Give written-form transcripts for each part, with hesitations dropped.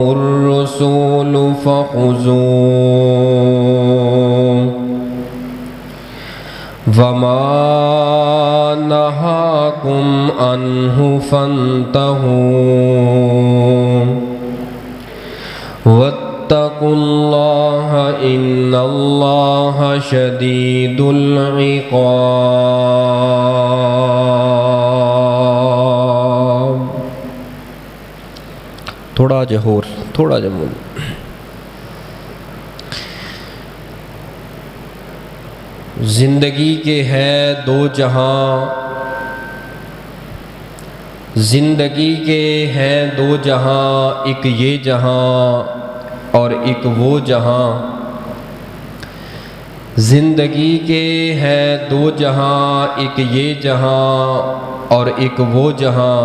الرسول فخذوه وما نهاكم عنه فانتهوا واتقوا الله إن الله شديد العقاب. تھوڑا جا ہور تھوڑا جا مول. زندگی کے ہے دو جہاں، زندگی کے ہیں دو جہاں، ایک یہ جہاں اور ایک وہ جہاں. زندگی کے ہیں دو جہاں، ایک یہ جہاں اور ایک وہ جہاں.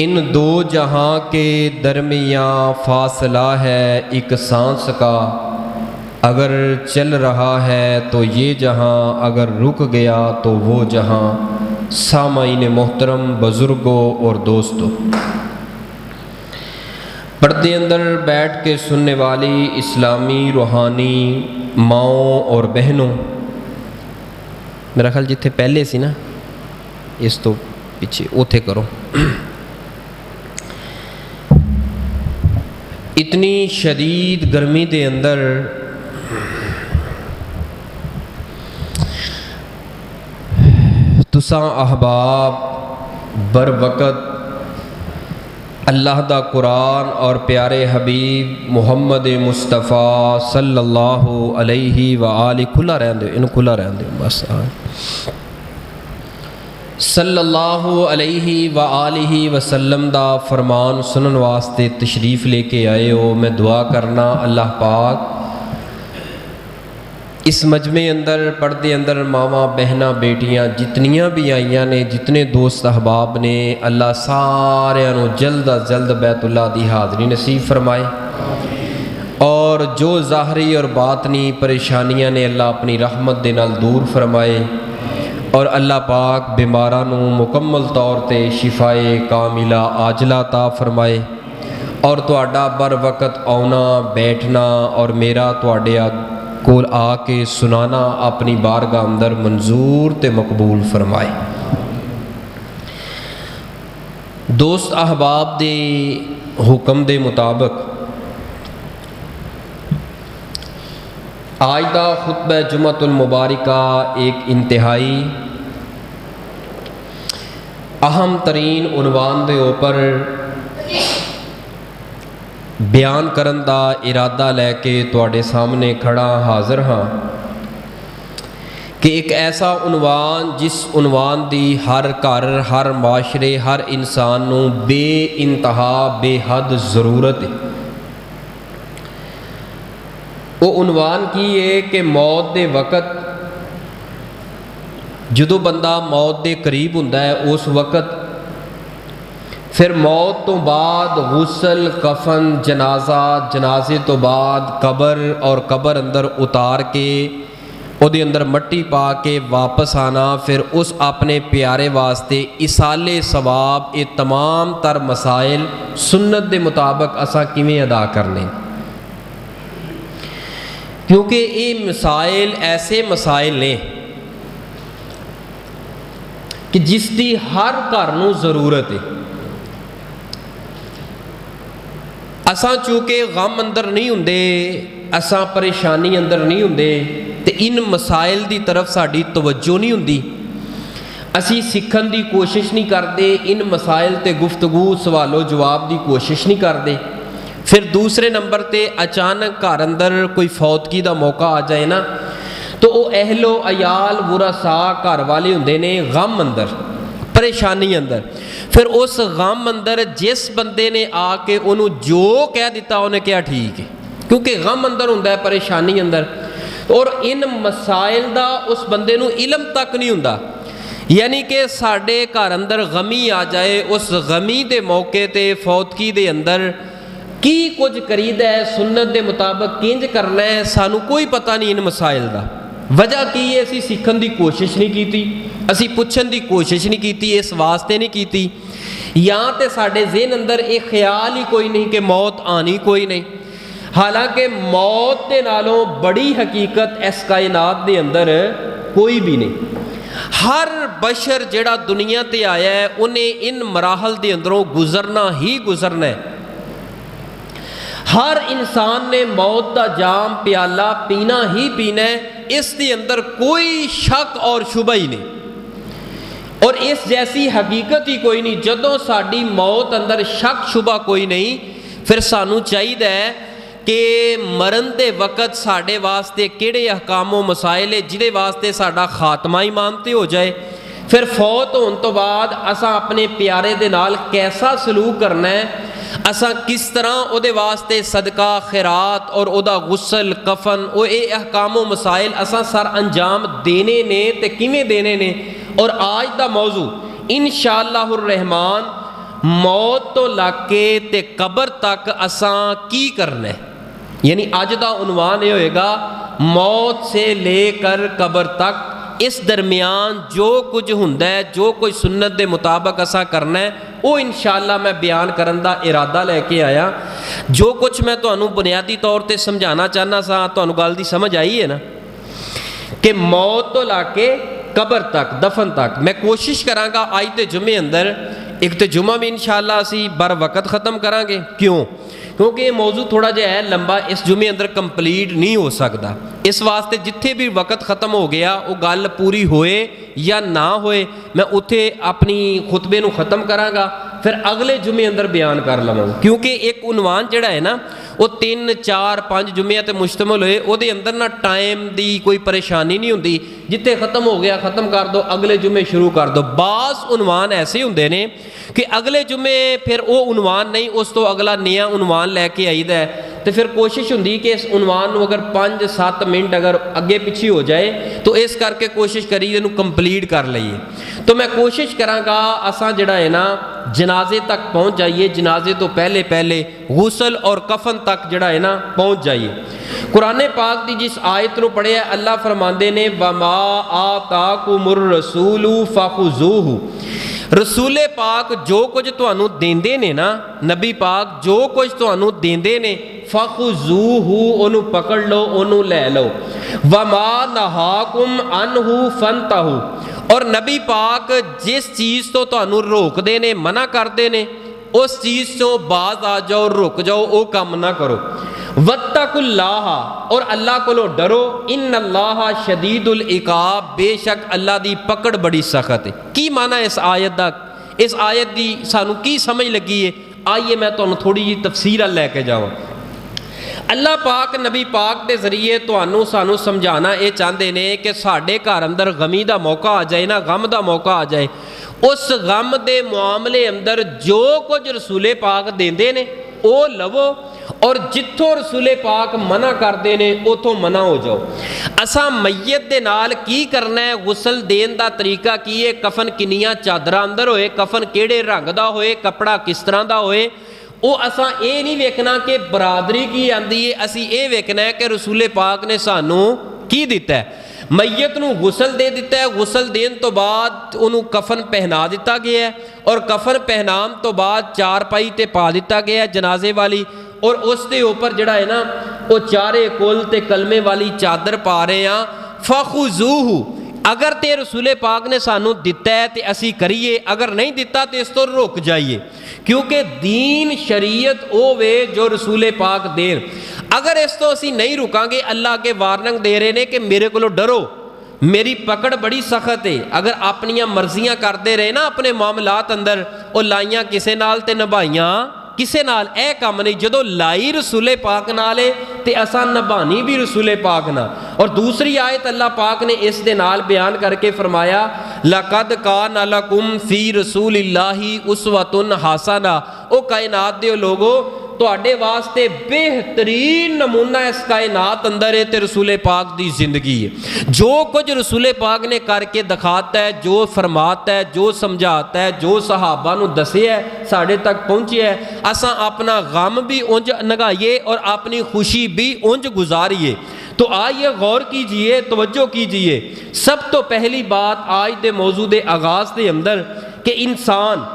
ان دو جہاں کے درمیان فاصلہ ہے ایک سانس کا. اگر چل رہا ہے تو یہ جہاں، اگر رک گیا تو وہ جہاں. سامعین محترم، بزرگوں اور دوستوں، پردے اندر بیٹھ کے سننے والی اسلامی روحانی ماؤں اور بہنوں، میرا خیال جتھے پہلے سی نا اس تو پیچھے اوتھے کرو. اتنی شدید گرمی دے اندر تساں احباب بر وقت اللہ دا قرآن اور پیارے حبیب محمد مصطفیٰ صلی اللہ علیہ وآلہ کھلا رہن دے، انہوں کھلا رہن دے بس صلی اللہ علیہ وآلہ وسلم دا فرمان سنن واسطے تشریف لے کے آئے ہو. میں دعا کرنا اللہ پاک اس مجمع اندر، پردے اندر ماواں بہناں بیٹیاں جتنیاں بھی آئیاں نے، جتنے دوست احباب نے، اللہ سارے نو جلد از جلد بیت اللہ دی حاضری نصیب فرمائے. اور جو ظاہری اور باطنی پریشانیاں نے اللہ اپنی رحمت دے نال دور فرمائے. اور اللہ پاک بیماراں نو مکمل طور تے شفائے کاملہ عاجلہ عطا فرمائے. اور تہاڈا بر وقت آنا بیٹھنا اور میرا تہاڈے کول آ کے سنانا اپنی بارگاہ اندر منظور تے مقبول فرمائے. دوست احباب دے حکم دے مطابق آج دا خطبہ جمعۃ المبارکہ ایک انتہائی اہم ترین عنوان دے اوپر بیان کرن دا ارادہ لے کے تواڈے سامنے کھڑا حاضر ہاں کہ ایک ایسا عنوان جس عنوان دی ہر گھر، ہر معاشرے، ہر انسان نو بے انتہا بے حد ضرورت ہے. وہ عنوان کی ہے کہ موت دے وقت جدو بندہ موت دے قریب ہوندا ہے اس وقت پھر موت تو بعد غسل، کفن، جنازہ، جنازے تو بعد قبر اور قبر اندر اتار کے او دے اندر مٹی پا کے واپس آنا، پھر اس اپنے پیارے واسطے ایصال ثواب، یہ تمام تر مسائل سنت دے مطابق اساں کیویں ادا کرنے. کیونکہ یہ مسائل ایسے مسائل نے کہ جس دی ہر گھر نو ضرورت ہے. اساں چونکہ غم اندر نہیں ہوندے، اساں پریشانی اندر نہیں ہوندے تے ان مسائل دی طرف ساڈی توجہ نہیں ہوندی. اسی سیکھن دی کوشش نہیں کرتے، ان مسائل تے گفتگو سوال و جواب دی کوشش نہیں کرتے. پھر دوسرے نمبر تے اچانک گھر اندر کوئی فوتگی دا موقع آ جائے نا تو وہ اہل و عیال ورثاء گھر والے ہوندے نے غم اندر، پریشانی اندر. پھر اس غم اندر جس بندے نے آ کے انہوں جو کہہ دیتا انہیں کیا ٹھیک ہے، کیونکہ غم اندر ہوندا ہے، پریشانی اندر. اور ان مسائل دا اس بندے نو علم تک نہیں ہوندا. یعنی کہ ساڈے گھر اندر غمی آ جائے، اس غمی دے موقع تے فوتگی دے اندر کی کچھ کریدا ہے، سنت دے مطابق کینج کرنا ہے، سانو کوئی پتہ نہیں ان مسائل دا. وجہ کی ہے؟ اسی سیکھن دی کوشش نہیں کیتی، اسی پوچھن دی کوشش نہیں کیتی، اس واسطے نہیں کیتی ਜਾਂ ਤੇ ਸਾਡੇ ਜ਼ਿਹਨ ਅੰਦਰ ਇਹ ਖਿਆਲ ਹੀ ਕੋਈ ਨਹੀਂ ਕਿ ਮੌਤ ਆਣੀ ਕੋਈ ਨਹੀਂ। ਹਾਲਾਂਕਿ ਮੌਤ ਦੇ ਨਾਲੋਂ ਬੜੀ ਹਕੀਕਤ ਇਸ ਕਾਇਨਾਤ ਦੇ ਅੰਦਰ ਕੋਈ ਵੀ ਨਹੀਂ। ਹਰ ਬਸ਼ਰ ਜਿਹੜਾ ਦੁਨੀਆ ਤੇ ਆਇਆ ਹੈ ਉਹਨੇ ਇਨ ਮਰਾਹਲ ਦੇ ਅੰਦਰੋਂ ਗੁਜ਼ਰਨਾ ਹੀ ਗੁਜ਼ਰਨਾ ਹੈ। ਹਰ ਇਨਸਾਨ ਨੇ ਮੌਤ ਦਾ ਜਾਮ ਪਿਆਲਾ ਪੀਣਾ ਹੀ ਪੀਣਾ ਹੈ, ਇਸ ਦੇ ਅੰਦਰ ਕੋਈ ਸ਼ੱਕ ਔਰ ਸ਼ੁਬਾ ਹੀ ਨਹੀਂ। ਔਰ ਇਸ ਜੈਸੀ ਹਕੀਕਤ ਹੀ ਕੋਈ ਨਹੀਂ। ਜਦੋਂ ਸਾਡੀ ਮੌਤ ਅੰਦਰ ਸ਼ੱਕ ਸ਼ੁਬਾ ਕੋਈ ਨਹੀਂ, ਫਿਰ ਸਾਨੂੰ ਚਾਹੀਦਾ ਹੈ ਕਿ ਮਰਨ ਦੇ ਵਕਤ ਸਾਡੇ ਵਾਸਤੇ ਕਿਹੜੇ ਅਹਕਾਮੋ ਮਸਾਇਲ ਹੈ ਜਿਹਦੇ ਵਾਸਤੇ ਸਾਡਾ ਖਾਤਮਾ ਈਮਾਨ ਤੇ ਹੋ ਜਾਏ। ਫਿਰ ਫੌਤ ਹੋਣ ਤੋਂ ਬਾਅਦ ਅਸਾਂ ਆਪਣੇ ਪਿਆਰੇ ਦੇ ਨਾਲ ਕੈਸਾ ਸਲੂਕ ਕਰਨਾ ਹੈ, ਅਸਾਂ ਕਿਸ ਤਰ੍ਹਾਂ ਉਹਦੇ ਵਾਸਤੇ ਸਦਕਾ ਖੈਰਾਤ ਔਰ ਉਹਦਾ ਗੁਸਲ ਕਫਨ ਉਹ ਇਹ ਅਹਕਾਮੋ ਮਸਾਇਲ ਅਸਾਂ ਸਰ ਅੰਜਾਮ ਦੇਣੇ ਨੇ ਤੇ ਕਿਵੇਂ ਦੇਣੇ ਨੇ। ਔਰ ਅੱਜ ਦਾ ਮੌਜੂ ਇਨਸ਼ਾਅੱਲਾਹੁਰ ਰਹਿਮਾਨ ਮੌਤ ਤੋਂ ਲੱਗ ਕੇ ਤੇ ਕਬਰ ਤੱਕ ਅਸਾਂ ਕੀ ਕਰਨਾ ਹੈ। ਯਾਨੀ ਅੱਜ ਦਾ ਉਨਵਾਨ ਇਹ ਹੋਏਗਾ ਮੌਤ ਸੇ ਲੈ ਕਰ ਕਬਰ ਤੱਕ, ਇਸ ਦਰਮਿਆਨ ਜੋ ਕੁਝ ਹੁੰਦਾ ਹੈ, ਜੋ ਕੁਝ ਸੁਨਨਤ ਦੇ ਮੁਤਾਬਕ ਅਸਾਂ ਕਰਨਾ ਹੈ, ਉਹ ਇਨਸ਼ਾਅੱਲਾ ਮੈਂ ਬਿਆਨ ਕਰਨ ਦਾ ਇਰਾਦਾ ਲੈ ਕੇ ਆਇਆ। ਜੋ ਕੁਝ ਮੈਂ ਤੁਹਾਨੂੰ ਬੁਨਿਆਦੀ ਤੌਰ ਤੇ ਸਮਝਾਉਣਾ ਚਾਹੁੰਦਾ ਸਾਂ, ਤੁਹਾਨੂੰ ਗੱਲ ਦੀ ਸਮਝ ਆਈ ਹੈ ਨਾ, ਕਿ ਮੌਤ ਤੋਂ ਲਾ ਕੇ ਕਬਰ ਤੱਕ ਦਫਨ ਤੱਕ ਮੈਂ ਕੋਸ਼ਿਸ਼ ਕਰਾਂਗਾ ਅੱਜ ਦੇ ਜੁਮੇ ਅੰਦਰ, ਇੱਕ ਤੇ ਜੁਮਾ ਵੀ ਇਨਸ਼ਾਅੱਲਾ ਅਸੀਂ ਬਰ ਵਕਤ ख़त्म ਕਰਾਂਗੇ। ਕਿਉਂ? ਕਿਉਂਕਿ ਇਹ ਮੌਜੂ ਥੋੜਾ ਜਿਹਾ ਹੈ ਲੰਬਾ, ਇਸ ਜੁਮੇ ਅੰਦਰ ਕੰਪਲੀਟ ਨਹੀਂ ਹੋ ਸਕਦਾ। ਇਸ ਵਾਸਤੇ ਜਿੱਥੇ ਵੀ ਵਕਤ ख़त्म ਹੋ ਗਿਆ ਉਹ ਗੱਲ ਪੂਰੀ ਹੋਏ ਜਾਂ ਨਾ ਹੋਏ, ਮੈਂ ਉੱਥੇ ਆਪਣੀ ਖੁਤਬੇ ਨੂੰ ख़त्म ਕਰਾਂਗਾ, ਫਿਰ ਅਗਲੇ ਜੁਮੇ ਅੰਦਰ ਬਿਆਨ ਕਰ ਲਵਾਂਗਾ। ਕਿਉਂਕਿ ਇੱਕ ਉਨਵਾਨ ਜਿਹੜਾ ਹੈ ਨਾ ਉਹ 3 4 5 ਜੁਮਿਆਂ ਤੇ ਮੁਸ਼ਤਮਲ ਹੋਏ, ਉਹਦੇ ਅੰਦਰ ਨਾ ਟਾਈਮ ਦੀ ਕੋਈ ਪਰੇਸ਼ਾਨੀ ਨਹੀਂ ਹੁੰਦੀ। ਜਿੱਥੇ ख़त्म ਹੋ ਗਿਆ ख़त्म ਕਰ ਦੋ, ਅਗਲੇ ਜੁਮੇ ਸ਼ੁਰੂ ਕਰ ਦੋ। ਬਾਜ਼ ਉਨਵਾਨ ਐਸੇ ਹੁੰਦੇ ਨੇ ਕਿ ਅਗਲੇ ਜੁਮੇ ਫਿਰ ਉਹ ਉਨਵਾਨ ਨਹੀਂ, ਉਸ ਤੋਂ ਅਗਲਾ ਨया ਉਨਵਾਨ ਲੈ ਕੇ ਆਈਦਾ ਹੈ। ਤੇ ਫਿਰ ਕੋਸ਼ਿਸ਼ ਹੁੰਦੀ ਕਿ ਇਸ ਉਨਵਾਨ ਨੂੰ ਅਗਰ 5-7 ਮਿੰਟ ਅਗਰ ਅੱਗੇ ਪਿੱਛੇ ਹੋ ਜਾਏ ਤਾਂ ਇਸ ਕਰਕੇ ਕੋਸ਼ਿਸ਼ ਕਰੀ ਇਹਨੂੰ ਕੰਪਲੀਟ ਕਰ ਲਈਏ। तो मैं कोशिश करांगा असां जड़ा है ना जनाजे तक पहुँच जाइए, जनाजे तो पहले पहले गुसल और कफन तक जड़ा है ना पहुँच जाइए। कुरान पाक की जिस आयत को पढ़े अल्लाह फरमांदे ने वमा आताकुमुर रसूलु फखुजूहु, रसूले पाक जो कुछ तुहानू देंदे ने ना, नबी पाक जो कुछ तुहानू देंदे ने फखुजूहु ओनू पकड़ लो, ओनू लै लो। वमा नहाकुम अनहु फंतहु, और नबी पाक जिस चीज़ तो तुहानू रोकदे ने मना करदे ने उस चीज़ तो बाज आ जाओ, रुक जाओ, वो काम ना करो। वत्तकुल्लाह, और अल्लाह को डरो। इन्नल्लाह शदीदुल इकाब, बेशक अल्लाह दी पकड़ बड़ी सख्त है। की माना इस आयत दा, इस आयत दी सानू की समझ लगी है, आइए मैं तुहानू थोड़ी जी तफसीर लैके जावां। अल्लाह पाक नबी पाक के जरिए तुहानू सानू समझाना ये चाहते ने कि साढ़े घर अंदर गमी का मौका आ जाए ना, गम का मौका आ जाए, उस गम के मामले अंदर जो कुछ रसूले पाक देंदे ने वो लवो, और जिथों रसूले पाक मना करते ने उतों मना हो जाओ। असा मैयत दे नाल की करना है, गुसल देन का तरीका की है, कफन किनिया चादर अंदर होए, कफन किहड़े रंग का होए, कपड़ा किस तरह का होए, वो असा ये नहीं वेखना कि बरादरी की आती है, असी ये वेखना है कि रसूले पाक ने सानू की दिता है। मैयत नू गुसल दे दिता है, गुसल देन तो बाद उन्होंने कफन पहना दिता गया है, और कफन पहनान तो बाद चारपाई ते पा दिता गया है जनाजे वाली, और उसके ऊपर जड़ा है ना वो चारे कुल ते कलमे वाली चादर पा रहे हैं। फखुजूहु, अगर ते रसूले पाक ने सानू दिता है तो असी करिए, अगर नहीं दिता तो इस तो रुक जाइए, क्योंकि दीन शरीयत वो वे जो रसूले पाक देन। अगर इस तो असी नहीं रुकांगे, अल्लाह के वार्निंग दे रहे हैं कि मेरे को डरो, मेरी पकड़ बड़ी सख्त है। अगर अपनियां मर्जियां करते रहे ना अपने मामलात अंदर, वो लाइयां किसे नाल ते निभाइयां किसे नाल, ए काम नहीं। जदों लाई रसूले पाक नाल है ते असां निभानी भी रसूले पाक नाल। और दूसरी आयत अल्लाह पाक ने इस दे नाल बयान करके फरमाया लक़द कान लकुम फी रसूलिल्लाहि उस्वतुन हसना, ओ कायनात दे लोगो तुहाडे वास्ते बेहतरीन नमूना इस कायनात अंदर है ते रसूले पाक दी जिंदगी है। जो कुछ रसूले पाक ने करके दिखाता है, जो फरमाता है, जो समझाता है, जो सहाबा नू दसिया है, साढ़े तक पहुँचे है, असा अपना गम भी उंज नगाइए और अपनी खुशी भी उंज गुजारिए। तो आइए गौर कीजिए, तवज्जो कीजिए। सब तो पहली बात आज दे मौजू दे आगाज़ के अंदर कि इंसान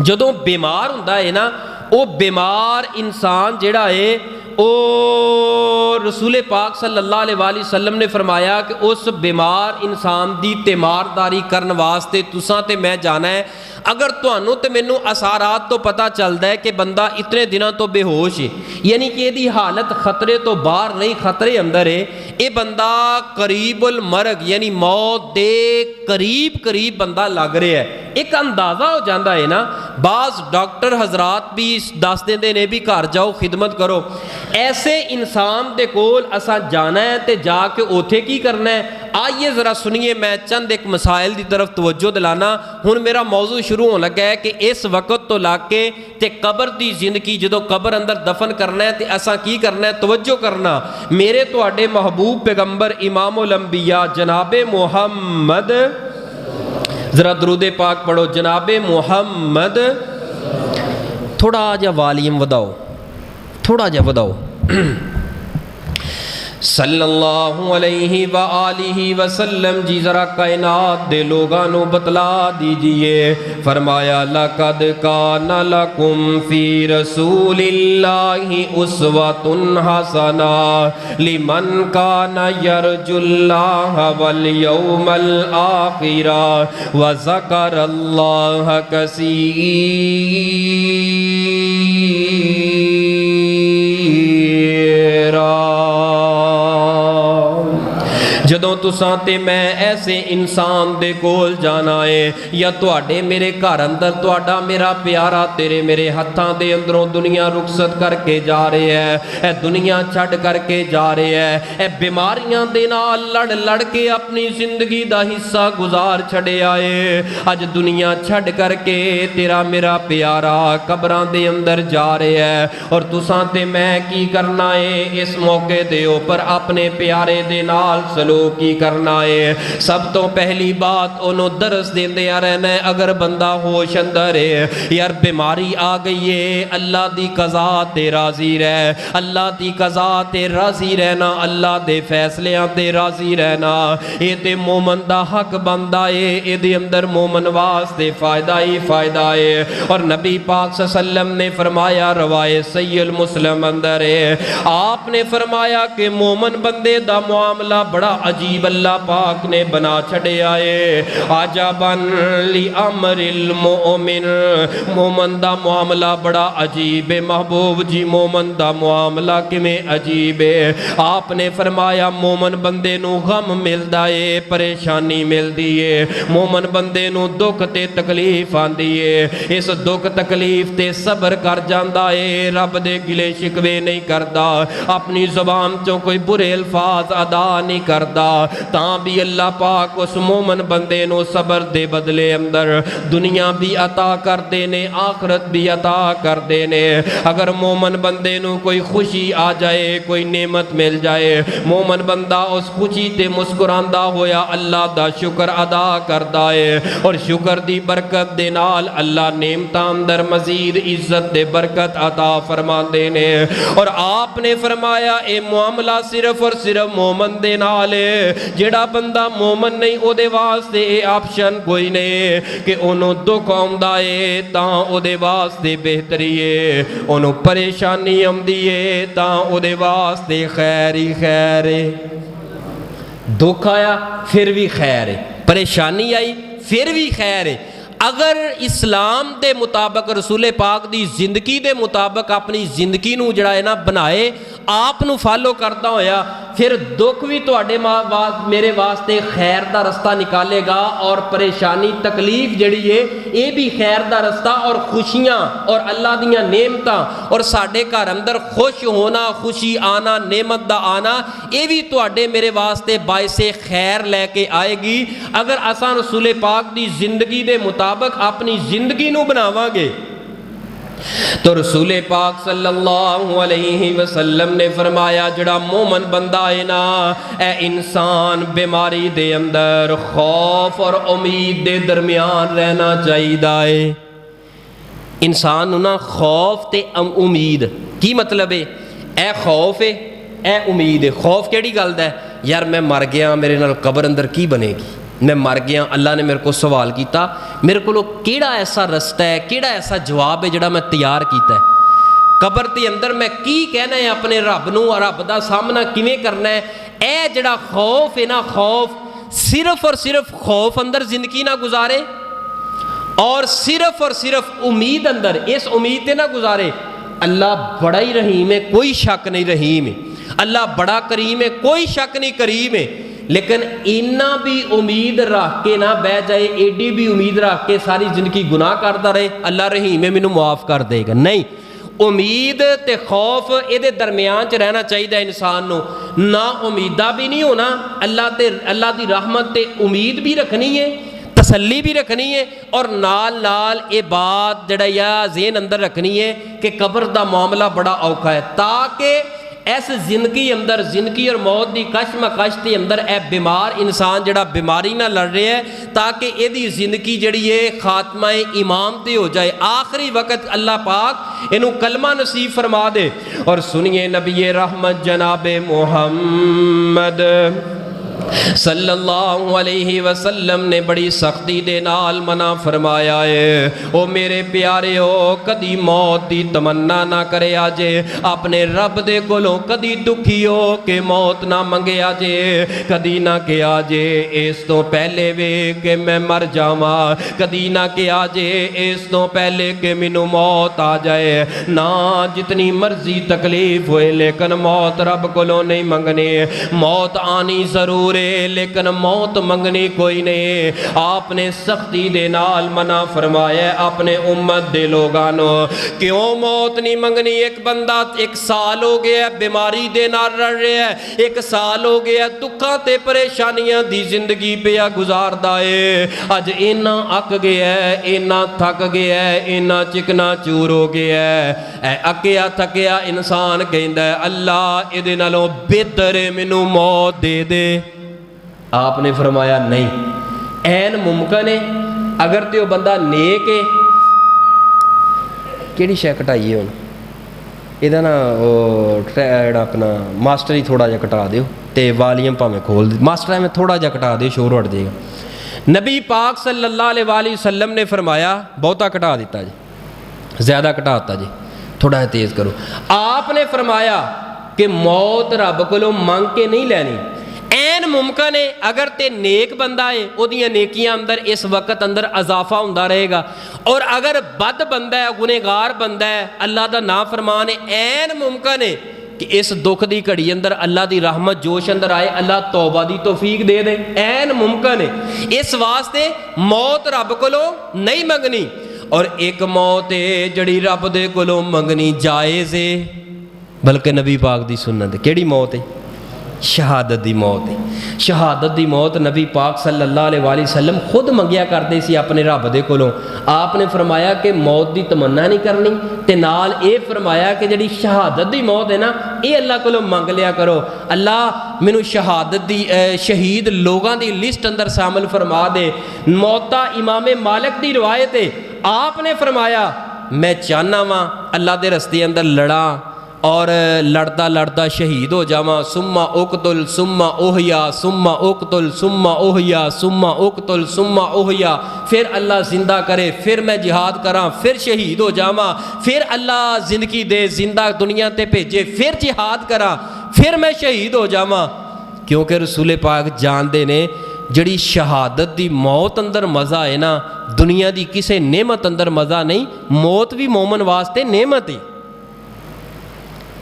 ਜਦੋਂ ਬਿਮਾਰ ਹੁੰਦਾ ਹੈ ਨਾ, ਉਹ ਬਿਮਾਰ ਇਨਸਾਨ ਜਿਹੜਾ ਹੈ ਉਹ ਰਸੂਲ ਪਾਕ ਸੱਲੱਲਾਹੁ ਅਲੈਹਿ ਵਸੱਲਮ ਨੇ ਫਰਮਾਇਆ ਕਿ ਉਸ ਬਿਮਾਰ ਇਨਸਾਨ ਦੀ ਤੀਮਾਰਦਾਰੀ ਕਰਨ ਵਾਸਤੇ ਤੁਸਾਂ ਤੇ ਮੈਂ ਜਾਣਾ ਹੈ। ਅਗਰ ਤੁਹਾਨੂੰ ਤੇ ਮੈਨੂੰ ਅਸਾਰਾਤ ਤੋਂ ਪਤਾ ਚੱਲਦਾ ਹੈ ਕਿ ਬੰਦਾ ਇਤਨੇ ਦਿਨਾਂ ਤੋਂ ਬੇਹੋਸ਼ ਹੈ, ਯਾਨੀ ਕਿ ਇਹਦੀ ਹਾਲਤ ਖਤਰੇ ਤੋਂ ਬਾਹਰ ਨਹੀਂ, ਖਤਰੇ ਅੰਦਰ ਹੈ, ਇਹ ਬੰਦਾ ਕਰੀਬੁਲ ਮਰਗ ਯਾਨੀ ਮੌਤ ਦੇ ਕਰੀਬ ਬੰਦਾ ਲੱਗ ਰਿਹਾ ਹੈ, ਇੱਕ ਅੰਦਾਜ਼ਾ ਹੋ ਜਾਂਦਾ ਹੈ ਨਾ। ਬਾਜ਼ ਡਾਕਟਰ ਹਜ਼ਰਾਤ ਵੀ ਦੱਸ ਦਿੰਦੇ ਨੇ ਵੀ ਘਰ ਜਾਓ ਖਿਦਮਤ ਕਰੋ। ਐਸੇ ਇਨਸਾਨ ਦੇ ਕੋਲ ਅਸਾਂ ਜਾਣਾ ਹੈ ਤੇ ਜਾ ਕੇ ਉੱਥੇ ਕੀ ਕਰਨਾ ਹੈ। आइए ज़रा सुनिए, मैं चंद एक मसाइल की तरफ तवज्जो दिलाना। हुण मेरा मौजू शुरू होने लगा है कि इस वक्त तो ला के ते कबर की जिंदगी जो कबर अंदर दफन करना है तो असा की करना है, तवज्जो करना। मेरे तुहाडे महबूब पैगंबर इमामुल अंबिया जनाबे मुहम्मद, ज़रा दरूदे पाक पढ़ो, जनाबे मुहम्मद। थोड़ा जा वॉल्यूम वधाओ, थोड़ा जा वधाओ। सल्लल्लाहु अलैहि व आलिहि वसल्लम जी ज़रा कायनात दे लोगां नू बतला दीजिए। फरमाया लक़द काना लकुम फ़ी रसूलिल्लाहि उस्वतुन हसना लिमन काना यरजुल्लाह वल यौमल आखिरा व ज़करल्लाह कसीरा। जदों तुसां ते मैं ऐसे इंसान दे कोल जाना है या तुहाडे मेरे घर अंदर तुहाडा मेरा प्यारा तेरे मेरे हत्थां दे अंदरों दुनिया रुखसत करके जा रहे है, ए दुनिया छड़ करके जा रहे है, ए बीमारियां दे नाल लड़ लड़ के अपनी जिंदगी दा हिस्सा गुजार छड़िया है। अज दुनिया छड़ करके तेरा मेरा प्यारा कब्रां दे अंदर जा रहे है और तुसां ते मैं की करना है, इस मौके दे उपर अपने प्यारे दे नाल सलूक की करना है। सब तो पहली बात उन्होंने दरस देंदे रहना है। अगर बंदा होश अंदर है, यार बीमारी आ गई है, अल्लाह दी कज़ा ते राजी रह, अल्लाह दी कज़ा ते राजी रहना, अल्लाह दे फैसलियां ते राजी रहना, ये ते मोमन दा हक बनदा है। इहदे अंदर मोमन वास्ते फायदा ही फायदा है। और नबी पाक सल्लल्लाहु अलैहि वसल्लम ने फरमाया, रवायत सहीह मुस्लिम अंदर है, आपने फरमाया कि मोमन बंदे दा मामला बड़ा अजीब अल्लाह पाक ने बना छड़िया है। आजाबन ली अमरिल मोमिन, मोमन दा मामला बड़ा अजीब है। महबूब जी मोमन दा मामला किवें अजीब है। आपने फरमाया मोमन बंदे नू गम मिलदा है, परेशानी मिलदी है, मोमन बंदे नू दुख ते तकलीफ आंदी है। इस दुख तकलीफ ते सबर कर जांदा है, रब दे गिले शिकवे नहीं करदा, अपनी जुबान चों कोई बुरे अल्फाज अदा नहीं करदा, तां भी अल्लाह पाक उस मोमन बंदे नू सबर दे बदले अंदर दुनिया भी अता करदे ने, आखरत भी अता करदे ने। अगर मोमन बंदे नू कोई खुशी आ जाए, कोई नेमत मिल जाए, मोमन बंदा उस खुशी ते मुस्कुरांदा होया अल्लाह दा शुक्र अदा करदा है और शुक्र दी बरकत दे नाल अल्लाह नेमतां अंदर मजीद इज्जत दे बरकत अता फरमांदे ने। और आपने फरमाया ए मामला सिर्फ और सिर्फ मोमन दे नाल, जेड़ा बंदा मोमन नहीं ओदे वास्ते ऑप्शन कोई नहीं कि ओनू दुख आउंदा है तां ओदे वास्ते बेहतरी है, ओनू परेशानी आउंदी है तां ओदे वास्ते खैर ही खैर है। दुख आया फिर भी खैर है, परेशानी आई फिर भी खैर है। अगर इस्लाम के मुताबिक रसूले पाक की जिंदगी के मुताबिक अपनी जिंदगी नू जड़ा है ना बनाए, आप नू फॉलो करता होया, फिर दुख भी तुहाडे मेरे वास्ते खैर का रस्ता निकालेगा और परेशानी तकलीफ जड़ी है ये भी खैर का रस्ता और खुशियाँ और अल्लाह दियाँ नेमतां और साडे घर अंदर खुश होना, खुशी आना, नेमत दा आना, ये भी तुहाडे मेरे वास्ते बाइसे खैर लैके आएगी। अगर असां रसूले पाक की जिंदगी के मुताबिक अपनी जिंदगी नू बनावांगे तो रसूले पाक सल्लल्लाहु अलैहि वसल्लम ने फरमाया जड़ा मोमन बंदा है ना, ए इंसान बीमारी दे अंदर खौफ और उम्मीद दे दरमियान रहना चाहिए। इंसान नू ना खौफ ते उम्मीद की मतलब है, ए खौफ है ए उम्मीद है। खौफ केड़ी गल दा है, यार मैं मर गया मेरे नाल कबर अंदर की बनेगी, मैं मर गया, अल्लाह ने मेरे को सवाल किया, मेरे को केड़ा ऐसा रस्ता है, केड़ा ऐसा जवाब है जिहड़ा मैं तैयार किया है, कबर के अंदर मैं की कहना है अपने रब नूं, रब दा सामना किवें करना है। यह जिहड़ा खौफ है ना, खौफ सिर्फ और सिर्फ खौफ अंदर जिंदगी ना गुजारे और सिर्फ उम्मीद अंदर इस उम्मीद ते ना गुजारे। अल्लाह बड़ा ही रहीम है, कोई शक नहीं रहीम है, अल्लाह बड़ा करीम है, कोई शक नहीं करीम है, लेकिन इन्ना भी उम्मीद रख के ना बह जाए, एडी भी उम्मीद रख के सारी जिंदगी गुनाह करता रहे अल्लाह रहीम है मैनू माफ़ कर देगा। नहीं, उम्मीद ते खौफ ये दरम्यान च रहना चाहिए इंसान नू। ना उम्मीदा भी नहीं होना, अल्लाह की रहमत ते उम्मीद भी रखनी है, तसल्ली भी रखनी है, और नाल नाल ये बात जड़ा ज़हन अंदर रखनी है कि कब्र का मामला बड़ा औखा है, ताकि इस जिंदगी अंदर जिंदगी और मौत की कशमकश के अंदर ए बीमार इंसान जड़ा बीमारी ना लड़ रहा है, ताकि यदी जिंदगी जड़ी है खात्मा इमाम ते हो जाए, आखिरी वक्त अल्लाह पाक इनू कलमा नसीब फरमा दे। और सुनिए नबी रहमत जनाब मुहम्मद सल्लल्लाहु अलैहि वसल्लम ने बड़ी सख्ती दे नाल मना फरमाया है, ओ मेरे प्यारे हो कदी मौत की तमन्ना ना करे आजे, अपने रब दे कोलों कदी दुखी हो के मौत ना मंगे आजे, कदी ना के आजे इस तो पहले वे कि मैं मर जावा, कदी ना के आजे इस तो पहले कि मैनू मौत आ जाए। ना जितनी मर्जी तकलीफ होए लेकिन मौत रब कोलों नहीं मंगनी, मौत आनी जरूर लेकिन मौत मंगनी कोई नहीं। आपने सख्ती दे नाल मना फरमाया अपने उम्मत दे लोगां नू, क्यों मौत नहीं मंगनी। एक बंदा 1 साल हो गया बीमारी दे नाल रह रहा है, 1 साल हो गया दुखा ते परेशानियां दी जिंदगी पिया गुजारदा है, अज इन्ना अक गया है, इन्ना थक गया है, इन्ना चिकना चूर हो गया है। अकिया थकिया इंसान कहंदा है अल्लाह इहदे नालों बेहतर है मैनू मौत दे दे। आपने फरमाया नहीं, ऐन मुमकिन है अगर तो बंदा नेक है। किहड़ी शै घटाइए हुण इहदा ना जिहड़ा अपना मास्टर ही थोड़ा जिहा घटा दिओ ते वालीअम भावें खोल दे, मास्टर में थोड़ा जिहा घटा दिओ शोर हट जाएगा। नबी पाक सल्लल्लाहु अलैहि वसल्लम ने फरमाया, बहुता घटा दिता जी, ज़्यादा घटाता जी, थोड़ा तेज़ करो। आपने फरमाया कि मौत रब कोलों मंग के नहीं लैनी, ऐन मुमकिन है अगर ते नेक बंदा है उहदियां नेकियां अंदर इस वक्त अंदर अजाफा होंदा रहेगा, और अगर बद बंदा है गुनहगार बंदा है अल्लाह दा ना फरमान है, ऐन मुमकिन है कि इस दुख की घड़ी अंदर अल्लाह की रहमत जोश अंदर आए, अल्लाह तौबा की तौफीक दे दे, ऐन मुमकिन है। इस वास्ते मौत रब कोलों नहीं मंगनी, और एक मौत है जड़ी रब दे कोलों मंगनी जायज़ है, बल्कि नबी पाक की सुन्नत है। किहड़ी मौत है? शहादत की मौत है। शहादत की मौत नबी पाक सल्लल्लाहु अलैहि वसल्लम खुद मंगिया करते सी अपने रब दे कोलों। आपने फरमाया कि मौत की तमन्ना नहीं करनी, ते नाल ये फरमाया कि जिहड़ी शहादत की मौत है ना ये अल्लाह कोलों मंग लिया करो, अल्लाह मैनू शहादत की शहीद लोगों की लिस्ट अंदर शामिल फरमा दे। मौता इमाम मालिक की रिवायत है, आपने फरमाया मैं चाहना वा अल्लाह के रस्ते अंदर लड़ा और लड़दा लड़दा शहीद हो जावा, सुम्मा उकतुल सुम्मा ओहिया सुम्मा उकतुल सुम्मा ओहिया सुम्मा उकतुल सुम्मा ओहिया, फिर अल्लाह जिंदा करे, फिर मैं जिहाद करा, फिर शहीद हो जावा, फिर अल्लाह जिंदगी दे जिंदा दुनिया ते भेजे, फिर जिहाद करा, फिर मैं शहीद हो जावा। क्योंकि रसूल पाक जानते ने जड़ी शहादत की मौत अंदर मज़ा है ना, दुनिया की किसी नेमत अंदर मज़ा नहीं। मौत भी मोमन वास्ते नेमत है,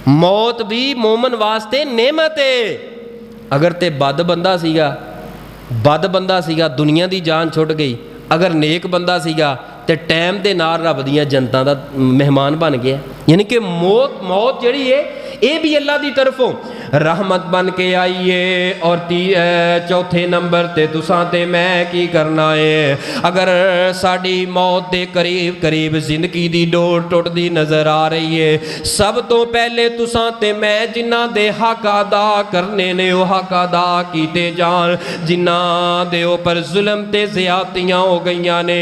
मौत भी मोमन वास्ते नेमत है। अगर ते बद बंदा सीगा दुनिया की जान छुट गई, अगर नेक बंदा सीगा ते टाइम के नाल रब दियां जनता का मेहमान बन गया। यानी कि मौत जड़ी है ये भी अल्लाह की तरफों रहमत बन के आई है। और चौथे नंबर ते तुसां ते मैं की करना है। अगर साड़ी मौत के करीब करीब जिंदगी की डोर टुटदी नज़र आ रही है, सब तो पहले तुसां ते मैं जिन्हां दे हक अदा करने ने वो हक अदा कीते जान, जिन्हां दे उपर जुल्म ते ज़्यादतियां हो गईयां ने,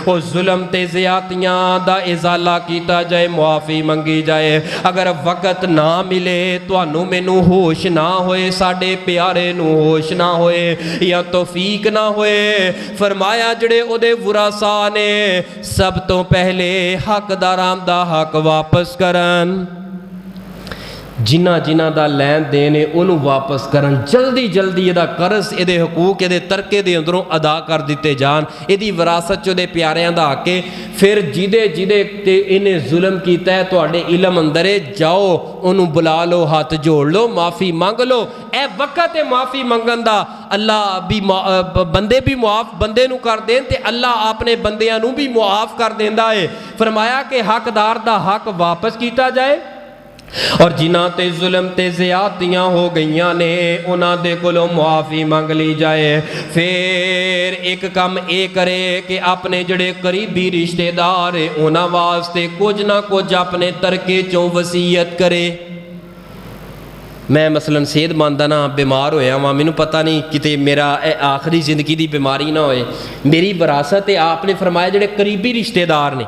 वो जुल्म ते ज़्यादतियां दा इजाला किया जाए, मुआफ़ी मंगी जाए। अगर वक़्त ना मिले तुहानू मैनू ہوش نہ ہوئے ساڈے پیارے نو ہوش نہ ہوئے یا توفیق نہ ہوئے فرمایا جڑے او دے ورثا نے سب تو پہلے حقداراں دا حق واپس کرن جنہ جنہ دا لین دینے انہوں واپس کرن جلدی جلدی یہ دا قرض یہ دے حقوق یہ دے ترکے دے اندروں ادا کر دیتے جان یہ دی وراثت چو دے پیاریاں دا آکے پھر جیدے جیدے تے انہیں ظلم کیتا ہے تو آڑے علم اندرے جاؤ انہوں بلا لو ہاتھ جوڑ لو معافی مانگ لو اے وقت معافی منگن دا اللہ بھی بندے بھی معاف بندے نو کر دیں تے اللہ اپنے بندیاں نو بھی معاف کر دیندہ ہے فرمایا کہ حقدار دا حق واپس کیتا جائے اور جنہ تے ظلم تے زیادتیاں ہو گئیاں نے انہاں دے کولوں معافی مانگ لی جائے پھر ایک کم اے کرے کہ اپنے جڑے قریبی رشتہ دار انہاں واسطے کچھ نہ کچھ اپنے ترکے چوں وصیت کرے میں مثلا صحت مند نا بیمار ہویا ہاں مینوں پتہ نہیں کتے میرا آخری زندگی دی بیماری نہ ہوئے میری وراثت ہے آپ نے فرمایا جڑے قریبی رشتہ دار نے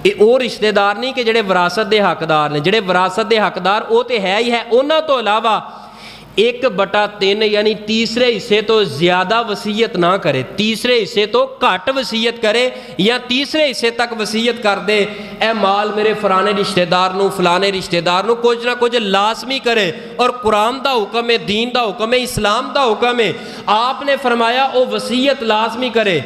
یہ وہ رشتہ دار نہیں کہ جڑے وراثت دے حقدار نے جڑے وراثت دے حقدار وہ تو ہے ہی ہے انہاں تو علاوہ 1/3 یعنی تیسرے حصے تو زیادہ وصیت نہ کرے تیسرے حصے تو گھٹ وصیت کرے یا تیسرے حصے تک وصیت کر دے اے مال میرے فلانے رشتہ دار نو فلانے رشتہ دار نو کچھ نہ کچھ لازمی کرے اور قرآن دا حکم ہے دین دا حکم ہے اسلام دا حکم ہے آپ نے فرمایا وہ وصیت لازمی کرے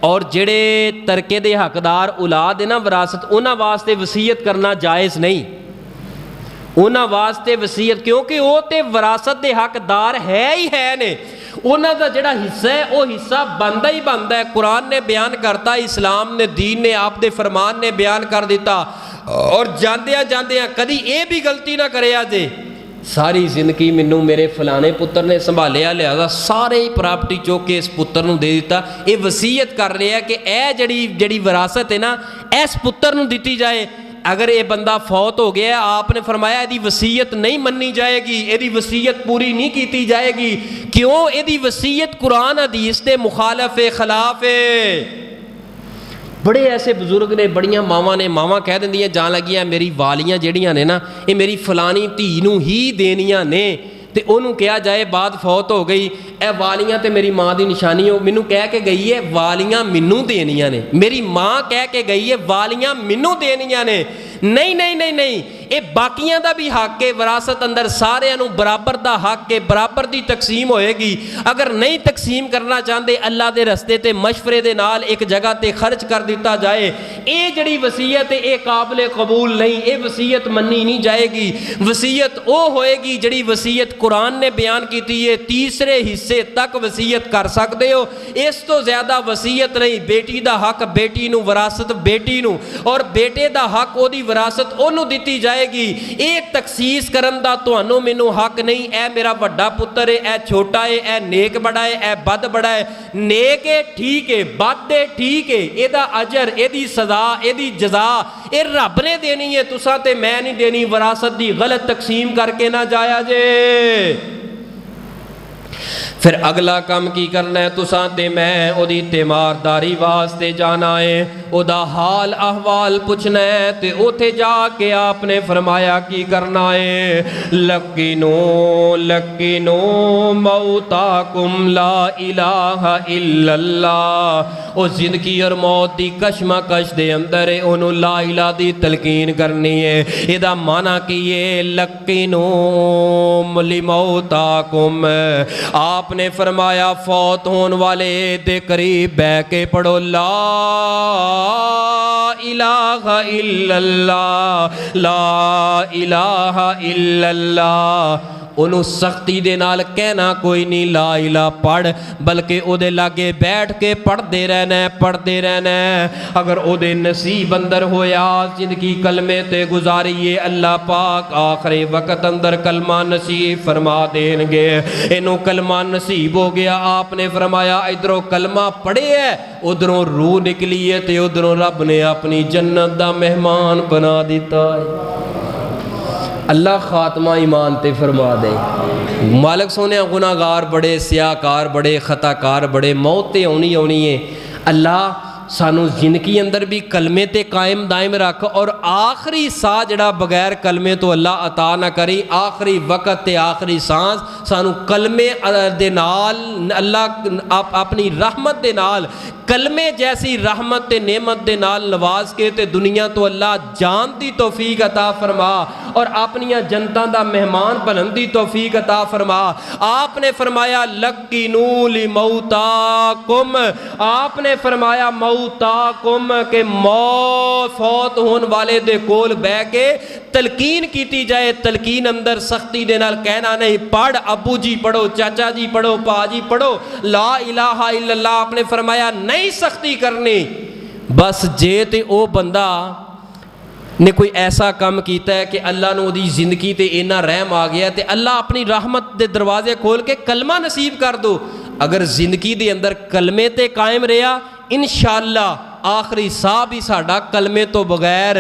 اور جڑے ترکے دے حقدار اولاد نا وراثت انہاں واسطے وصیت کرنا جائز نہیں انہاں واسطے وصیت کیونکہ وہ تے وراثت دے حقدار ہے ہی ہے نے انہاں دا جڑا حصہ ہے وہ حصہ بندہ ہی بندہ ہے قرآن نے بیان کرتا اسلام نے دین نے آپ دے فرمان نے بیان کر دیتا اور جاندیاں جاندیاں کدی اے بھی غلطی نہ کرے آجے ساری زندگی منوں میرے فلانے پتر نے سنبھالیا لہذا سارے ہی پراپرٹی چوک کے اس پتر نو دے دیتا یہ وصیت کر رہے ہیں کہ اے جڑی وراثت ہے نا اس پتر نو دیتی جائے اگر یہ بندہ فوت ہو گیا آپ نے فرمایا یہ وصیت نہیں منی جائے گی یہ وصیت پوری نہیں کیتی جائے گی کیوں یہ وصیت قرآن حدیث دے مخالف خلاف ہے بڑے ایسے بزرگ نے بڑیاں ماواں نے ماواں کہہ دیں جان لگیاں میری والیاں جڑیاں نے نا یہ میری فلانی دھی نو ہی دینیاں نے تے انہوں کہا جائے بعد فوت ہو گئی اے والیاں تے میری ماں دی نشانی ہو منوں کہہ کے گئی ہے والیاں منوں دینیاں نے میری ماں کہہ کے گئی ہے والیاں منوں دینیاں نے نہیں نہیں نہیں نہیں یہ باقیاں دا بھی حق کے وراثت اندر سارے انہوں برابر دا حق کے برابر دی تقسیم ہوئے گی اگر نہیں تقسیم کرنا چاہتے اللہ دے رستے تے مشورے دے نال ایک جگہ تے خرچ کر دیتا جائے اے جڑی وصیت اے قابل قبول نہیں اے وصیت منی نہیں جائے گی وصیت او ہوئے گی جڑی وصیت قرآن نے بیان کی تھی یہ تیسرے حصے تک وصیت کر سکتے ہو اس تو زیادہ وصیت نہیں بیٹی دا حق بیٹی نو وراثت بیٹی نو اور بیٹے دا حق او دی وراثت انہوں دیتی جائے گی ایک تخصیص کرن دا تو انہوں منوں حق نہیں اے میرا بڑا پتر ہے اے چھوٹا ہے اے نیک بڑا ہے اے بد بڑا ہے نیک ہے ٹھیک ہے بد ہے ٹھیک ہے اے دا اجر اے دی سزا اے دی جزا اے رب نے دینی ہے تساں تے میں نہیں دینی وراثت دی غلط تقسیم کر کے نہ جایا جے پھر اگلا کام کی کرنا ہے تساں تے میں او دی تیمارداری واسطے جانا ہے او دا حال احوال پوچھنا ہے تے اوتھے جا کے آپ نے فرمایا کی کرنا ہے لقینو لقینو موتاکم لا الہ الا اللہ او زندگی اور موت دی کشمکش دے اندر انہوں لا الہ دی تلقین کرنی ہے ادا معنی کیے لقینو لموتاکم آپ نے فرمایا فوت ہون والے دے قریب بہ کے پڑھو لا الہ الا اللہ لا الہ الا اللہ انہوں سختی دے نال کہنا کوئی نہیں لا الہ پڑھ بلکہ او دے لاگے بیٹھ کے پڑھ دے رہنا ہے اگر او دے نصیب اندر ہویا زندگی کلمے تے گزاریے اللہ پاک آخر وقت اندر کلمہ نصیب فرما دیں گے انہوں کلمہ نصیب ہو گیا آپ نے فرمایا ادھروں کلمہ پڑھے ہے ادھروں روح نکلی ہے تے ادھروں رب نے اپنی جنت دا مہمان بنا دیتا ہے اللہ خاتمہ ایمان تے فرما دے مالک سونے گناہگار بڑے سیاہکار بڑے خطاکار بڑے موت تے ہونی ہے اللہ सानू जिंदगी अंदर भी कलमे ते कायम दायम रख और आखिरी साह जड़ा बगैर कलमे तो अल्लाह अता ना करी। आखिरी वक्त ते आखिरी सांस सानू कलमे दे नाल अल्लाह अपनी रहमत दे नाल कलमे जैसी रहमत ते नेमत दे नाल नवाज के ते दुनिया तो अल्लाह जान दी तौफीक अता फरमा और अपनियां जनता दा मेहमान बनन दी तौफीक अता फरमा। आपने फरमाया लकीनू लिमौताकुम, आपने फरमाया मौताकुम के फौत होने वाले दे कोल बह के तलकीन की जाए। तलकीन अंदर सख्ती दे नाल कहना नहीं, पढ़ अबू जी पढ़ो, चाचा जी पढ़ो, पाजी पढ़ो, ला इलाहा इल्लल्लाह। आपने फरमाया नहीं सख्ती करनी। बस जे ते ओ बंदा ने कोई ऐसा काम किया है कि अल्लाह ने उहदी जिंदगी ते इन्ना रहम आ गया ते अल्लाह अपनी रहमत दे दरवाजे खोल के कलमा नसीब कर दो। अगर जिंदगी दे अंदर कलमे ते कायम रहा, इंशाअल्लाह आखिरी साह भी साडा कलमे तो बगैर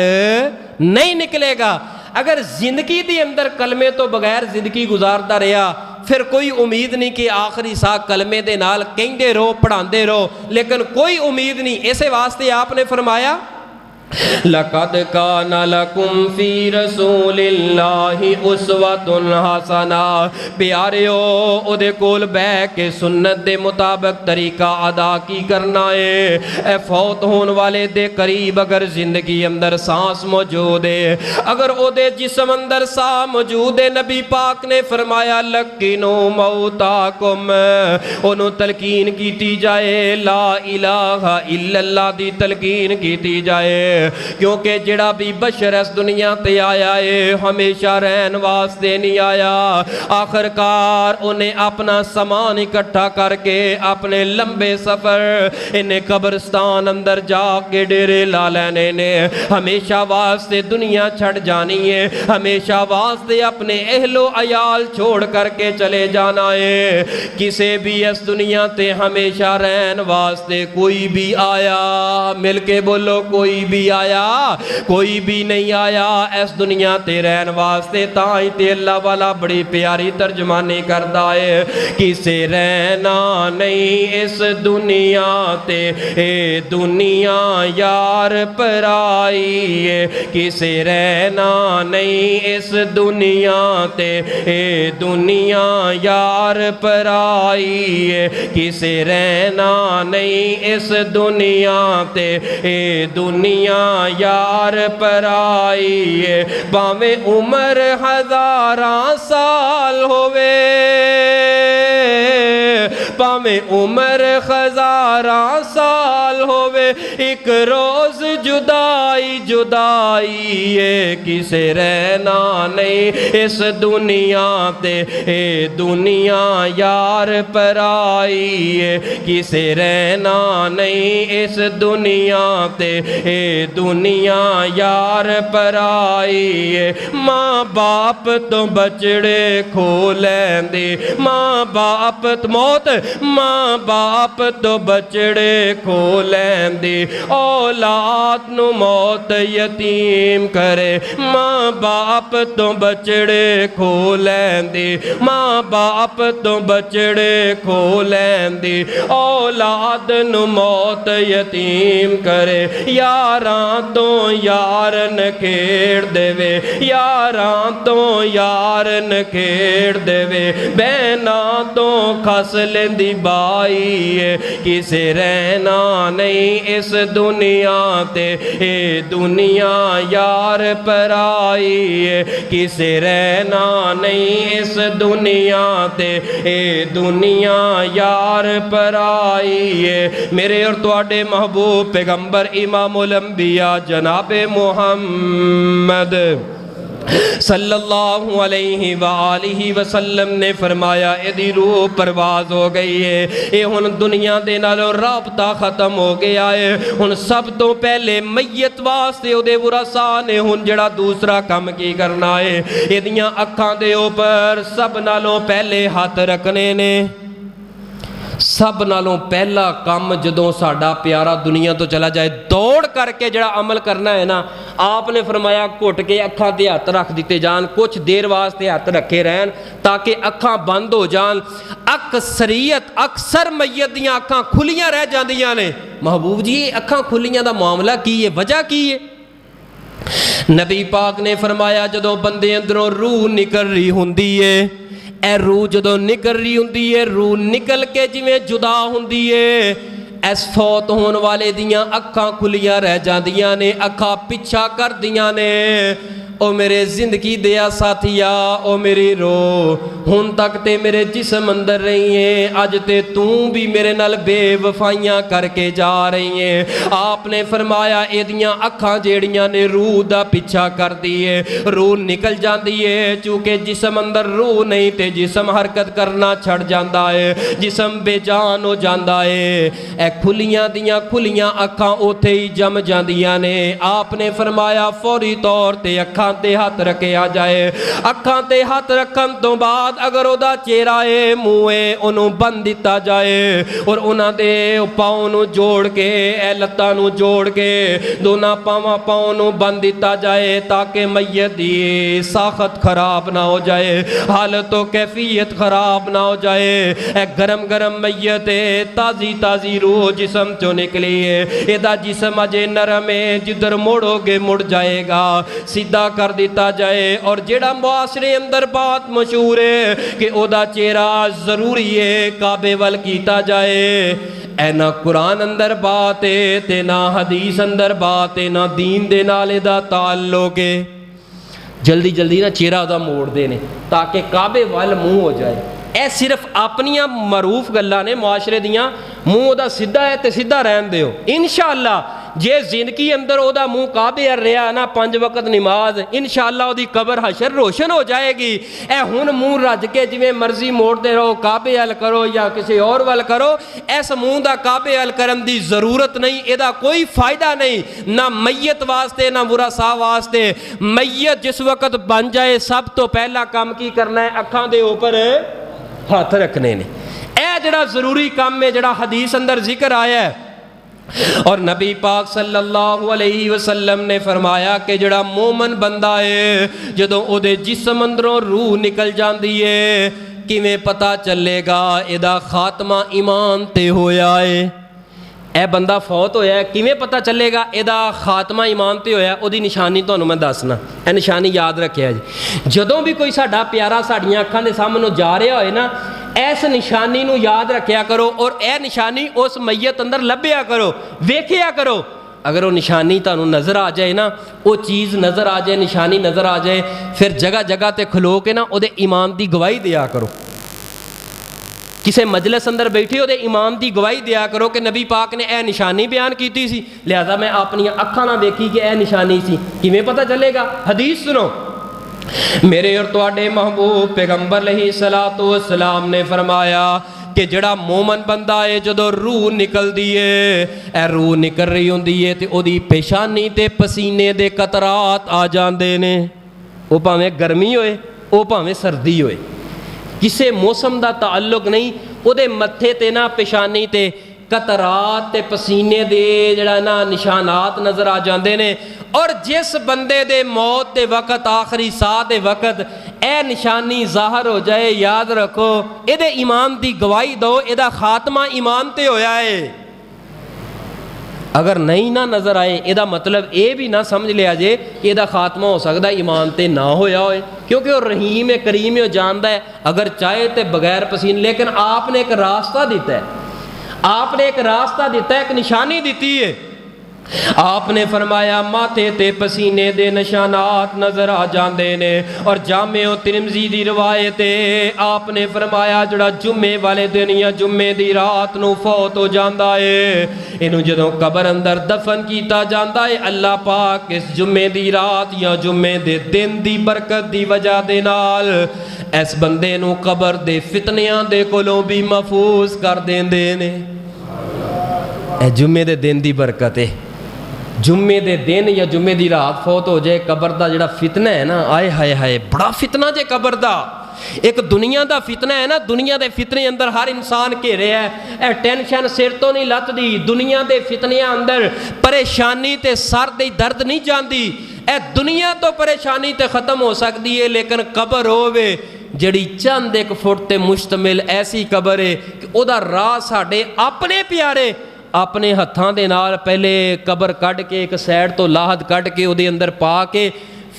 नहीं निकलेगा। अगर जिंदगी दे अंदर कलमे तो बगैर जिंदगी गुजारता रहा, फिर कोई उम्मीद नहीं कि आखिरी साह कलमे दे नाल कहंदे रहो, पढ़ाते रहो, लेकिन कोई उम्मीद नहीं। इसे वास्ते आपने फरमाया लक़द कान लकुम फी रसूलिल्लाहि उस्वतुन हसना। प्यारिओ ओदे कोल बह के सुन्नत दे मुताबिक तरीका अदा की करना है। ए फौत होने वाले दे करीब अगर जिंदगी अंदर सांस मौजूद है, अगर ओदे जिस्म अंदर साह मौजूद है, नबी पाक ने फरमाया लकीनो मौताकुम, ओनू तलकीन की जाए, ला इलाहा इल्लल्लाह दी तलकीन की जाए। क्योंकि जड़ा भी बशर इस दुनिया ते आया है हमेशा रहन वास्ते नहीं आया। आखिरकार उन्हें अपना समान इकट्ठा करके अपने लंबे सफर इन्हें कब्रिस्तान अंदर जाके डेरे ला लेने ने। हमेशा वास्ते दुनिया छड़ जानी है, हमेशा वास्ते अपने अहलो अयाल छोड़ करके चले जाना है। किसे भी इस दुनिया ते हमेशा रहन वास्ते कोई भी आया, मिलके बोलो कोई भी आया, कोई भी नहीं आया इस दुनिया ते रहन वास्ते। ताई ते अल्लाह वाला बड़ी प्यारी तर्जमानी करदा है, किसे रहना नहीं इस दुनिया ते, ए दुनिया यार पराई है। किसे रहना नहीं इस दुनिया ते, ए दुनिया यार पराई है। किसे रहना नहीं इस दुनिया ते, ए दुनिया यार पराई है। भावे उम्र हजारां साल होवे, भावे उम्र हजारां साल होवे, एक रोज जुदाई जुदाई है। किसे रहना नहीं इस दुनिया ते, ए दुनिया यार पराई है। किसे रहना नहीं इस दुनिया ते, ए दुनिया यार पराई है। माँ बाप तो बचड़े खो लैंदे, माँ बाप मौत, माँ बाप तो बचड़े खो लैंदे, औलाद नु मौत यतीम करे। माँ बाप तो बचड़े खो लैंदे, माँ बाप तो बचड़े खो लैंदे, औलाद नु मौत यतीम करे। यारां तो यारन खेड़ देवे, यारां तो यारन खेड़ देवे, बहना तो खस लेंदी बाई है। किसे रहना नहीं इस दुनिया ते, ए दुनिया यार पराई है। किसे रहना नहीं इस दुनिया ते, ए दुनिया यार पराई है। मेरे और तुहाडे महबूब पैगंबर इमामुल अंबिया जनाबे मुहम्मद सल्लल्लाहु अलैहि वालिहि वसल्लम ने फरमाया इहदी रूह परवाज हो गई है। ये हुण दुनिया दे नालों राबता खत्म हो गया है। हुण सब तो पहले मैयत वास्ते उहदे वरासा ने हुण जड़ा दूसरा काम की करना है, इहदियां अखां दे उपर सब नालों पहले हाथ रखने ने। सब नालों पहला काम जदों साडा प्यारा दुनिया तो चला जाए, दौड़ करके जड़ा अमल करना है ना, آپ نے فرمایا گھٹ کے اکھاں تے ہاتھ رکھ دیتے جان، کچھ دیر واسطے ہاتھ رکھے رہن تاکہ اکھاں بند ہو جان۔ اکثر میت دیاں اکھاں کھلیاں رہ جاندیاں نے۔ محبوب جی اکھاں کھلیاں دا معاملہ کی ہے، وجہ کی ہے؟ نبی پاک نے فرمایا جدوں بندے اندروں روح نکل رہی ہوندی ہے، اے روح جدوں نکل رہی ہوندی ہے، روح نکل کے جویں جدا ہوندی ہے، اس فوت ہون والے دیاں اکھاں کھلیاں رہ جاندیاں نے، اکھاں پیچھا کر دیاں نے، او میرے زندگی دیا ساتھیا، او میری روح ہن تک تے میرے جسم اندر رہی ہیں، اج تے توں بھی میرے نال بے وفائیاں کر کے جا رہی ہیں۔ آپ نے فرمایا ایدیاں اکھاں جیڑیاں نے روح دا پیچھا کر دیے، روح نکل جاندی ہے، چونکہ جسم اندر روح نہیں تے جسم حرکت کرنا چھڑ جاندا ہے، جسم بے جان ہو جاندا ہے۔ اے کھلیاں دیاں کھلیاں اکھاں اوتھے ہی جم جاندیاں نے۔ آپ نے فرمایا فوری طور تے اکھاں تے ہاتھ رکھے آ جائے، اکھاں تے ہاتھ رکھن تو بعد اگر او دا چہرہ ہے منہ ہے انہوں بند دیتا جائے، اور انہاں دے پاؤں نو جوڑ کے اے لتاں نو جوڑ کے دونوں پاؤں نو بند دیتا جائے تاکہ میت دی ساخت خراب نہ ہو جائے، حالت و کیفیت خراب نہ ہو جائے۔ اے گرم گرم میت ہے، تازی تازی روح جسم چو نکلی ہے، ایدہ جسم اجے نرم ہے، جدھر موڑو گے مڑ جائے گا، سیدھا کر دیتا جائے۔ اور جیڑا معاشرے اندر بات مشہور ہے کہ او دا چہرہ ضروری ہے کعبے وال کیتا جائے، اے نہ قرآن اندر بات ہے تے نہ حدیث اندر بات ہے، نہ دین دے نالے دا تعلق ہے۔ جلدی جلدی نہ چہرہ دا موڑ دینے تاکہ کعبے وال منہ ہو جائے۔ اے صرف اپنیاں معروف گلاں نے معاشرے دیاں، منہ دا سیدھا ہے تے سیدھا رہن دیو انشاءاللہ۔ جے زندگی اندر او دا منہ کعبے ار رہا نا 5 وقت نماز، انشاءاللہ او دی قبر حشر روشن ہو جائے گی۔ اے ہن منہ رج کے جویں مرضی موڑتے رہو، کعبے ال کرو یا کسی اور وال کرو، ایس منہ دا کعبے ال کرن دی ضرورت نہیں، اے دا کوئی فائدہ نہیں، نہ میت واسطے نہ ورثاء واسطے۔ میت جس وقت بن جائے سب تو پہلا کام کی کرنا ہے؟ اکھاں دے اوپر ہاتھ رکھنے نے۔ اے جڑا ضروری کام ہے جڑا حدیث اندر ذکر آیا ہے، اور نبی پاک صلی اللہ علیہ وسلم نے فرمایا کہ جڑا مومن بندہ ہے جدوں او دے جسم اندروں روح نکل جاندی ہے، کیویں پتہ چلے گا ایدا خاتمہ ایمان تے ہویا ہے؟ اے بندہ فوت ہویا ہے، کیویں پتہ چلے گا ایدا خاتمہ ایمان تے ہویا ہے؟ او دی نشانی تانوں میں دسنا، اے نشانی یاد رکھیا جی۔ جدوں بھی کوئی ساڈا پیارا ساڈیاں اکھاں دے سامنے جا رہا ہوئے نا، ایس نشانی نو یاد رکھیا کرو، اور اے نشانی اس میت اندر لبیا کرو، ویکھیا کرو۔ اگر وہ نشانی تانوں نظر آ جائے نا، وہ چیز نظر آ جائے، نشانی نظر آ جائے، پھر جگہ جگہ تے کھلو کے نا او دے ایمان دی گواہی دیا کرو۔ کسے مجلس اندر بیٹھے ہو دے ایمان دی گواہی دیا کرو کہ نبی پاک نے اے نشانی بیان کیتی سی، لہذا میں اپنی اکھاں نہ دیکھی کہ اے نشانی سی، کیویں پتہ چلے گا؟ حدیث سنو، میرے اور تواڈے محبوب پیغمبر علیہ الصلوۃ والسلام نے فرمایا کہ جڑا مومن بندہ ہے جدوں روح نکل دیے، اے روح نکل رہی ہوندی ہے تے او دی پیشانی تے پسینے دے قطرات آ جاندے نے، او بھاویں گرمی ہوئے او بھاویں سردی ہوئے، کسے موسم دا تعلق نہیں، او دے متھے تے نا پیشانی تے قطرات تے پسینے دے جڑا نا نشانات نظر آ جاندے نے۔ اور جس بندے دے موت دے وقت آخری ساہ دے وقت اے نشانی ظاہر ہو جائے، یاد رکھو اے دے ایمان دی گواہی دو، اے دا خاتمہ ایمان تے ہویا ہے۔ اگر نہیں نہ نظر آئے اے دا مطلب اے بھی نہ سمجھ لیا جے کہ اے دا خاتمہ ہو سکتا ایمان تے نہ ہویا ہوئے، کیونکہ وہ رحیم ہے، کریم ہے، جاندا ہے، اگر چاہے تے بغیر پسینے۔ لیکن آپ نے ایک راستہ دیتا ہے، آپ نے ایک راستہ دیتا ہے، ایک نشانی دیتی ہے۔ آپ نے فرمایا ماتھے تے پسینے دے نشانات نظر آ جاندے نے، اور جامع و ترمذی دی روایت ہے، آپ نے فرمایا جڑا جمعے والے دن یا جمعے دی رات نو فوت ہو جاندا ہے، انہوں جدوں قبر اندر دفن کیتا جاندا ہے، اللہ پاک اس جمعے دی رات یا جمعے دے دن دی برکت دی وجہ دے نال اس بندے نو قبر دے فتنیاں دے کولوں بھی محفوظ کر دیندے نے۔ اے جمعے دے دن دی برکت ہے، جمعے دے دن یا جمعے دی رات فوت ہو جائے، قبر دا جڑا فتنہ ہے نا، آئے ہائے ہائے بڑا فتنہ جے قبر دا، ایک دنیا دا فتنہ ہے نا, دنیا دے فتنے اندر ہر انسان گھیریا ہے. اے ٹینشن سر تو نہیں لتھدی, دنیا دے فتنیاں اندر پریشانی تے سر دے درد نہیں جاندی. اے دنیا تو پریشانی تے ختم ہو سکتی ہے, لیکن قبر ہووے جڑی چند ایک فٹ تے مشتمل ایسی قبر ہے کہ او دا راہ ساڈے اپنے پیارے اپنے ہتھاں دے نال پہلے قبر کڈ کے ایک سائڈ تو لاحد کڈ کے او دے اندر پا کے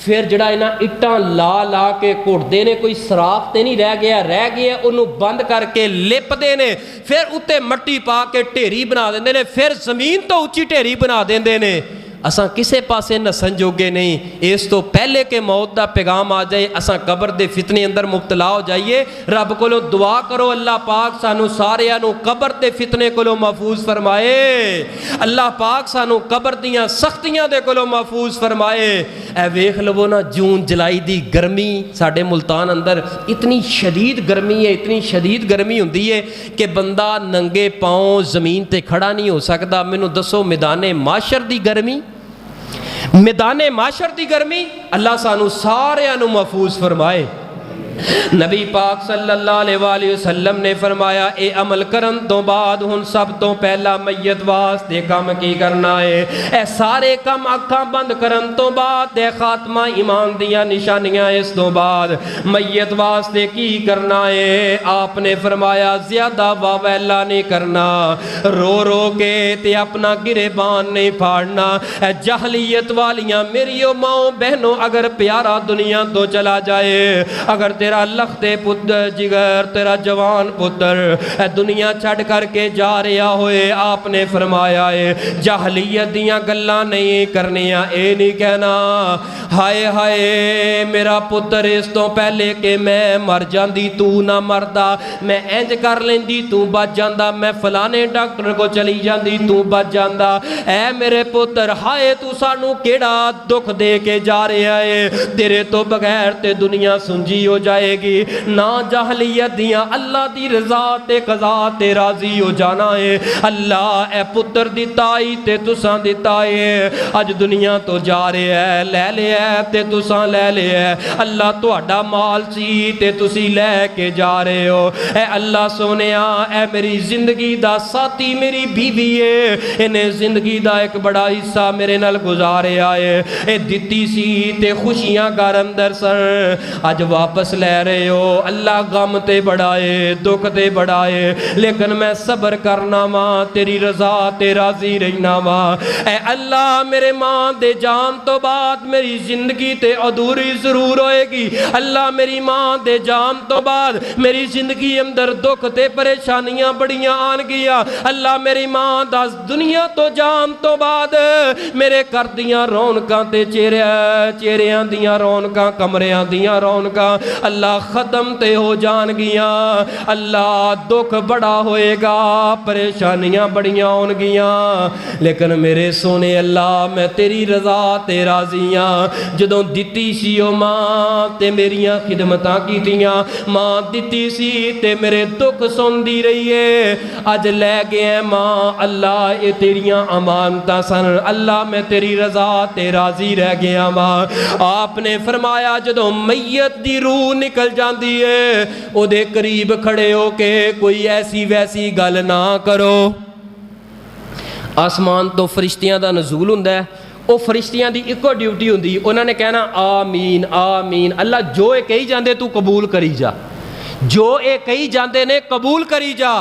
پھر جڑا انہاں اٹاں لا کے گھڑدے نے, کوئی سراخ تے نہیں رہ گیا انہوں بند کر کے لپدے نے, پھر اتے مٹی پا کے ڈھیری بنا دیندے نے, پھر زمین تو اچھی ڈھیری بنا دیندے نے. اساں کسے پاسے نسن جوگے نہیں, اس تو پہلے کہ موت دا پیغام آ جائے اساں قبر دے فتنے اندر مبتلا ہو جائیے. رب کولو دعا کرو اللہ پاک سانو ساریاں نو قبر دے فتنے کولو محفوظ فرمائے, اللہ پاک سانو قبر دیاں سختیاں دے کولو محفوظ فرمائے. اے ویکھ لو نا جون جولائی دی گرمی ساڈے ملتان اندر اتنی شدید گرمی ہے, اتنی شدید گرمی ہوندی ہے کہ بندہ ننگے پاؤں زمین تے کھڑا نہیں ہو سکدا. مینوں دسو میدان معاشر دی گرمی, میدان معاشر دی گرمی, اللہ سانو سارے نو محفوظ فرمائے. نبی پاک صلی اللہ علیہ وآلہ وسلم نے فرمایا اے عمل کرن تو بعد ہن سب تو پہلا میت واسطے کام کی کرنا ہے. اے سارے کام اکھاں بند کرن تو بعد دے خاتمہ ایمان دیاں نشانیاں, اس تو بعد میت واسطے کی کرنا ہے. آپ نے فرمایا زیادہ واویلا نہیں کرنا, رو کے تے اپنا گریبان نہیں پھاڑنا. اے جہلیت والیاں میریو ماؤں بہنوں, اگر پیارا دنیا تو چلا جائے, اگر تیرا لختے پتر جگر تیرا جوان پتر دنیا چھڑ کر کے جا رہا ہوئے, آپ نے فرمایا ہے جاہلیت دیاں گلاں نہیں کرنیاں. اے نہیں کہنا ہائے ہائے میرا پتر اس تو پہلے کہ میں مر جاندی تو نہ مردا, میں انج کر لیندی تو بچ جاندا, میں فلانے ڈاکٹر کو چلی جاندی تو بچ جاندا. اے میرے پتر ہائے تو سانو کیڑا دکھ دے کے جا رہا ہے, تیرے تو بغیر تے دنیا سنجی ہو جائے گی. نہ جاہلیت دیاں اللہ دی رضا تے قضا تے راضی ہو جانا ہے. اللہ اے پتر دتائی تے تساں دتائی, اج دنیا تو جا رہے ہے, لے لے ہے تے تساں لے لے ہے. اللہ تہاڈا مال سی تے تسی لے کے جا رہے ہو. اے اللہ سونیا اے میری زندگی دا ساتھی میری بیوی ہے, انہیں زندگی دا ایک بڑا حصہ میرے نال گزاریا ہے. اے دتی سی تے خوشیاں گھر اندر سر, اج واپس لے رہے ہو. اللہ غم تے بڑھائے دکھ تے بڑھائے, لیکن میں صبر کرنا ماں, تیری رضا تے راضی رہنا ماں. اے اللہ میرے ماں دے جان تو بعد میری زندگی تے ادھوری ضرور ہوئے گی. اللہ میری ماں دے جان تو بعد میری زندگی اندر دکھ تے پریشانیاں بڑیاں آن گیا. اللہ میری ماں دا دنیا تو جان تو بعد میرے کر دیاں رونکاں تے چہریاں دیاں رونکاں, کمریاں دیاں رونکاں اللہ ختم تے ہو جان گیاں. اللہ دکھ بڑا ہوئے گا, پریشانیاں بڑیاں ہون گیاں, لیکن میرے سونے اللہ میں تیری رضا تے راضیاں. جدوں دتی سی او ماں تے میریاں خدمتاں کیتیاں, ماں دتی سی تے میرے دکھ سندی رہی ہے. اج لے گئے ماں اللہ اے تیریاں امانتاں سن, اللہ میں تیری رضا تے راضی رہ گیا ماں. آپ نے فرمایا جدوں میت دی روح نکل جاندی ہے او دے قریب کھڑے ہو کے کوئی ایسی ویسی گل نہ کرو. آسمان تو فرشتیاں دا نزول ہوندا ہے, او فرشتیاں دی ایکو ڈیوٹی ہوندی, انہاں نے کہنا آمین آمین. اللہ جو اے کہی جاندے تو قبول کری جا, جو اے کہی جاندے نے قبول کری جا.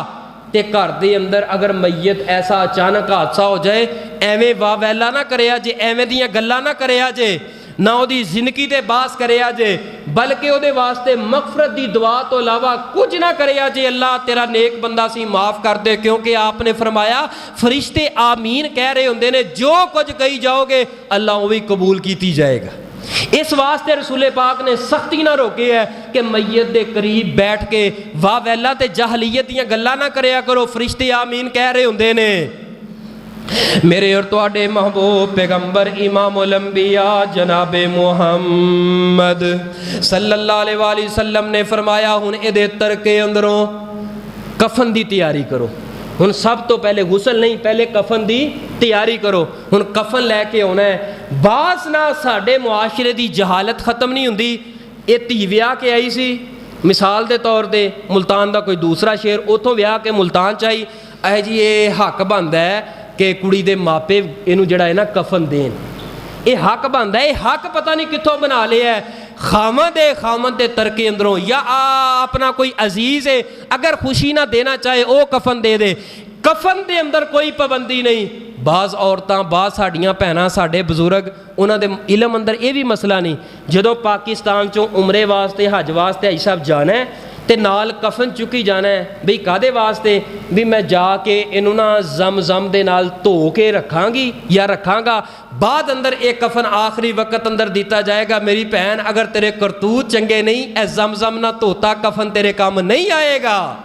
تے گھر دے اندر اگر میت ایسا اچانک حادثہ ہو جائے, ایویں واویلا نہ کریا جے, ایویں دیاں گلاں نہ کریا جے, نہ او دی زندگی تے باس کریا جے, بلکہ او دے واسطے مغفرت دی دعا تو علاوہ کچھ نہ کریا جے اللہ تیرا نیک بندہ سی معاف کر دے. کیونکہ آپ نے فرمایا فرشتے آمین کہہ رہے ہوندے نے, جو کچھ کہی جاؤ گے اللہ وہی قبول کیتی جائے گا. اس واسطے رسول پاک نے سختی نہ روکے ہے کہ میت دے قریب بیٹھ کے واویلا تے جاہلیت دیاں گلاں نہ کریا کرو, فرشتے آمین کہہ رہے ہوندے نے. میرے اور تواڈے محبوب پیغمبر امام الانبیاء جناب محمد صلی اللہ علیہ وآلہ وسلم نے فرمایا ہن اے دے ترکے اندروں کفن دی تیاری کرو. ہن سب تو پہلے غسل نہیں, پہلے کفن دی تیاری کرو. ہن کفن لے کے آنا ہے. بعض نہ ساڈے معاشرے دی جہالت ختم نہیں ہوندی. اے دھی ویاہ کے آئی سی ਮਿਸਾਲ ਦੇ ਤੌਰ ਤੇ ਮੁਲਤਾਨ ਦਾ ਕੋਈ ਦੂਸਰਾ ਸ਼ੇਰ, ਉੱਥੋਂ ਵਿਆਹ ਕੇ ਮੁਲਤਾਨ 'ਚ ਆਈ, ਇਹ ਜੀ ਇਹ ਹੱਕ ਬਣਦਾ ਹੈ ਕਿ ਕੁੜੀ ਦੇ ਮਾਪੇ ਇਹਨੂੰ ਜਿਹੜਾ ਹੈ ਨਾ ਕਫਨ ਦੇਣ, ਇਹ ਹੱਕ ਬਣਦਾ। ਇਹ ਹੱਕ ਪਤਾ ਨਹੀਂ ਕਿੱਥੋਂ ਬਣਾ ਲਿਆ, ਖਾਮਦ ਦੇ ਤਰਕੇ ਅੰਦਰੋਂ, ਜਾਂ ਆਪਣਾ ਕੋਈ ਅਜ਼ੀਜ਼ ਹੈ ਅਗਰ ਖੁਸ਼ੀ ਨਾ ਦੇਣਾ ਚਾਹੇ ਉਹ ਕਫਨ ਦੇ ਦੇ। ਕਫਨ ਦੇ ਅੰਦਰ ਕੋਈ ਪਾਬੰਦੀ ਨਹੀਂ। ਬਾਜ਼ ਔਰਤਾਂ, ਬਾਜ਼ ਸਾਡੀਆਂ ਭੈਣਾਂ, ਸਾਡੇ ਬਜ਼ੁਰਗ, ਉਹਨਾਂ ਦੇ ਇਲਮ ਅੰਦਰ ਇਹ ਵੀ ਮਸਲਾ ਨਹੀਂ। ਜਦੋਂ ਪਾਕਿਸਤਾਨ ਚੋਂ ਉਮਰੇ ਵਾਸਤੇ, ਹਜ ਵਾਸਤੇ ਹਾਜੀ ਸਾਹਿਬ ਜਾਣਾ ਹੈ ਤੇ ਨਾਲ ਕਫਨ ਚੁੱਕੀ ਜਾਣਾ ਹੈ, ਬਈ ਕਾਹਦੇ ਵਾਸਤੇ? ਵੀ ਮੈਂ ਜਾ ਕੇ ਇਹਨੂੰ ਨਾ ਜ਼ਮ ਦੇ ਨਾਲ ਧੋ ਕੇ ਰੱਖਾਂਗੀ ਜਾਂ ਰੱਖਾਂਗਾ, ਬਾਅਦ ਅੰਦਰ ਇਹ ਕਫਨ ਆਖਰੀ ਵਕਤ ਅੰਦਰ ਦਿੱਤਾ ਜਾਏਗਾ। ਮੇਰੀ ਭੈਣ, ਅਗਰ ਤੇਰੇ ਕਰਤੂਤ ਚੰਗੇ ਨਹੀਂ, ਇਹ ਜ਼ਮ ਨਾ ਧੋਤਾ ਕਫਨ ਤੇਰੇ ਕੰਮ ਨਹੀਂ ਆਏਗਾ।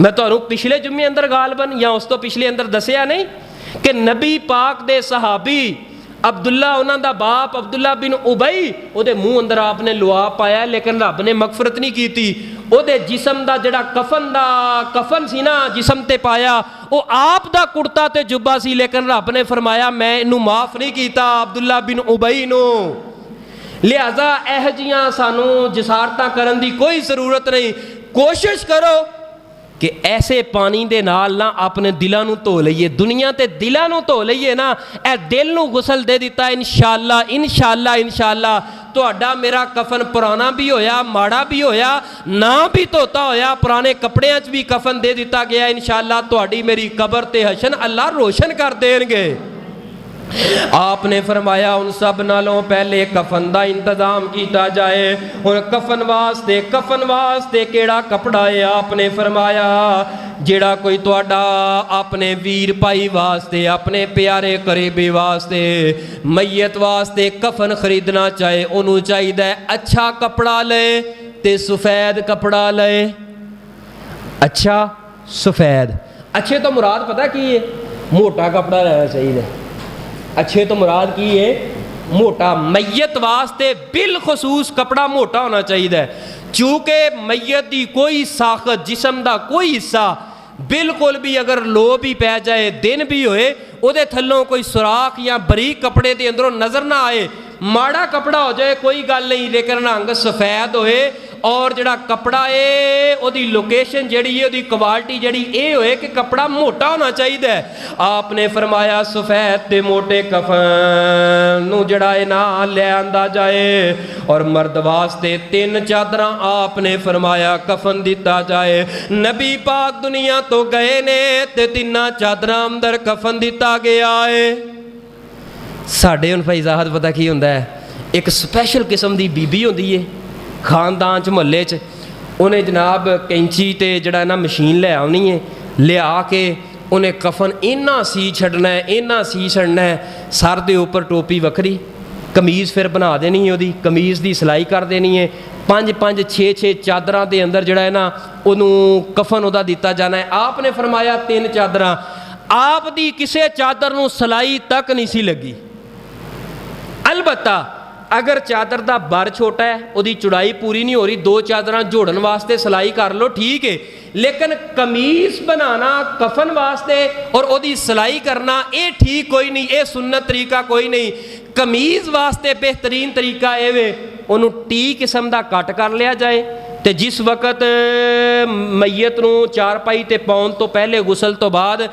ਮੈਂ ਤੁਹਾਨੂੰ ਪਿਛਲੇ ਜੁਮੇ ਅੰਦਰ ਗਾਲਬਨ ਜਾਂ ਉਸ ਤੋਂ ਪਿਛਲੇ ਅੰਦਰ ਦੱਸਿਆ ਨਹੀਂ ਕਿ ਨਬੀ ਪਾਕ ਦੇ ਸਹਾਬੀ ਅਬਦੁੱਲਾ, ਉਹਨਾਂ ਦਾ ਬਾਪ ਅਬਦੁੱਲਾ ਬਿਨ ਉਬਈ, ਉਹਦੇ ਮੂੰਹ ਅੰਦਰ ਆਪ ਨੇ ਲੁਆ ਪਾਇਆ, ਲੇਕਿਨ ਰੱਬ ਨੇ ਮਗਫਰਤ ਨਹੀਂ ਕੀਤੀ। ਉਹਦੇ ਜਿਸਮ ਦਾ ਜਿਹੜਾ ਕਫਨ ਸੀ ਨਾ ਜਿਸਮ ਤੇ ਪਾਇਆ, ਉਹ ਆਪ ਦਾ ਕੁੜਤਾ ਤੇ ਜੁੱਬਾ ਸੀ, ਲੇਕਿਨ ਰੱਬ ਨੇ ਫਰਮਾਇਆ ਮੈਂ ਇਹਨੂੰ ਮਾਫ ਨਹੀਂ ਕੀਤਾ ਅਬਦੁੱਲਾ ਬਿਨ ਉਬਈ ਨੂੰ। ਲਿਹਾਜ਼ਾ ਇਹ ਜਿਹੀਆਂ ਸਾਨੂੰ ਜਸਾਰਤਾਂ ਕਰਨ ਦੀ ਕੋਈ ਜ਼ਰੂਰਤ ਨਹੀਂ। ਕੋਸ਼ਿਸ਼ ਕਰੋ ਕਿ ਐਸੇ ਪਾਣੀ ਦੇ ਨਾਲ ਨਾ ਆਪਣੇ ਦਿਲਾਂ ਨੂੰ ਧੋ ਲਈਏ, ਦੁਨੀਆ ਤੇ ਦਿਲਾਂ ਨੂੰ ਧੋ ਲਈਏ ਨਾ, ਇਹ ਦਿਲ ਨੂੰ ਗੁਸਲ ਦੇ ਦਿੱਤਾ, ਇਨਸ਼ਾਅੱਲਾ ਤੁਹਾਡਾ ਮੇਰਾ ਕਫਨ ਪੁਰਾਣਾ ਵੀ ਹੋਇਆ, ਮਾੜਾ ਵੀ ਹੋਇਆ, ਨਾ ਵੀ ਧੋਤਾ ਹੋਇਆ, ਪੁਰਾਣੇ ਕੱਪੜਿਆਂ 'ਚ ਵੀ ਕਫਨ ਦੇ ਦਿੱਤਾ ਗਿਆ, ਇਨਸ਼ਾਅੱਲਾ ਤੁਹਾਡੀ ਮੇਰੀ ਕਬਰ ਤੇ ਹਸ਼ਨ ਅੱਲਾ ਰੋਸ਼ਨ ਕਰ ਦੇਣਗੇ। आपने फरमाया उन सब नालों पहले कफन का इंतजाम किया जाए। और कफन वास्ते केड़ा कपड़ा है? आपने फरमाया जेड़ा कोई तुहाडा अपने वीर भाई वास्ते, अपने प्यारे करीबी वास्ते, मैयत वास्ते कफन खरीदना चाहे, उन्होंने चाहिए अच्छा कपड़ा ले ते सफेद कपड़ा ले। अच्छा सफेद, अच्छे तो मुराद पता की है? मोटा कपड़ा लेना चाहिए। अच्छे तो मुराद की है? मोटा। मैयत वास्ते बिलखसूस कपड़ा मोटा होना चाहिए, चूँकि मैयत की कोई साखत, जिसम का कोई हिस्सा बिल्कुल भी अगर लो भी पै जाए, दिन भी होए, उहदे थल्लों कोई सुराख या बरीक कपड़े के अंदरों नज़र ना आए, माड़ा कपड़ा हो जाए कोई गल नहीं, लेकिन रंग सफ़ेद होए और जड़ा कपड़ा है उहदी लोकेशन जिहड़ी है, उहदी क्वालिटी जिहड़ी ये होए कि कपड़ा मोटा होना चाहिए। आपने फरमाया सफ़ेद ते मोटे कफन नूं जड़ा है ना ले आंदा जाए। और मर्द वास्ते 3 चादरां आपने फरमाया कफन दिता जाए। नबी पाक दुनिया तो गए ने ते 3 चादरां अंदर कफन दिता गया है। साडे हुण फैज़ाहत पता की हुंदा है, एक स्पैशल किस्म की बीबी हुंदी है खानदान च, महल्ले च, उन्हें जनाब कैंची ते जड़ा ना मशीन ले आनी है, लिया के उन्हें कफन इन्ना सी छड़ना है, इन्ना सी छड़ना है, सर दे उपर टोपी वक्री, कमीज़ फिर बना देनी है, उहदी कमीज़ की सिलाई कर देनी है, 5-5 6-6 चादरां दे अंदर जड़ा है ना उन्होंने कफन उहदा दिता जाना है। आपने फरमाया 3 चादरां, आप दी किसी चादर नूं सिलाई तक नहीं सी लगी। अलबत्ता अगर चादर का बर छोटा है, उसकी चौड़ाई पूरी नहीं हो रही, 2 चादरां जोड़न वास्ते सिलाई कर लो, ठीक है, लेकिन कमीज़ बनाना कफन वास्ते और उसकी सिलाई करना ये ठीक कोई नहीं, ये सुन्नत तरीका कोई नहीं। कमीज़ वास्ते बेहतरीन तरीका ये वे उन्होंने टी किस्म का कट कर लिया जाए, तो जिस वक्त मैयत नूं चारपाई ते पाउण तो पहले गुसल तो बाद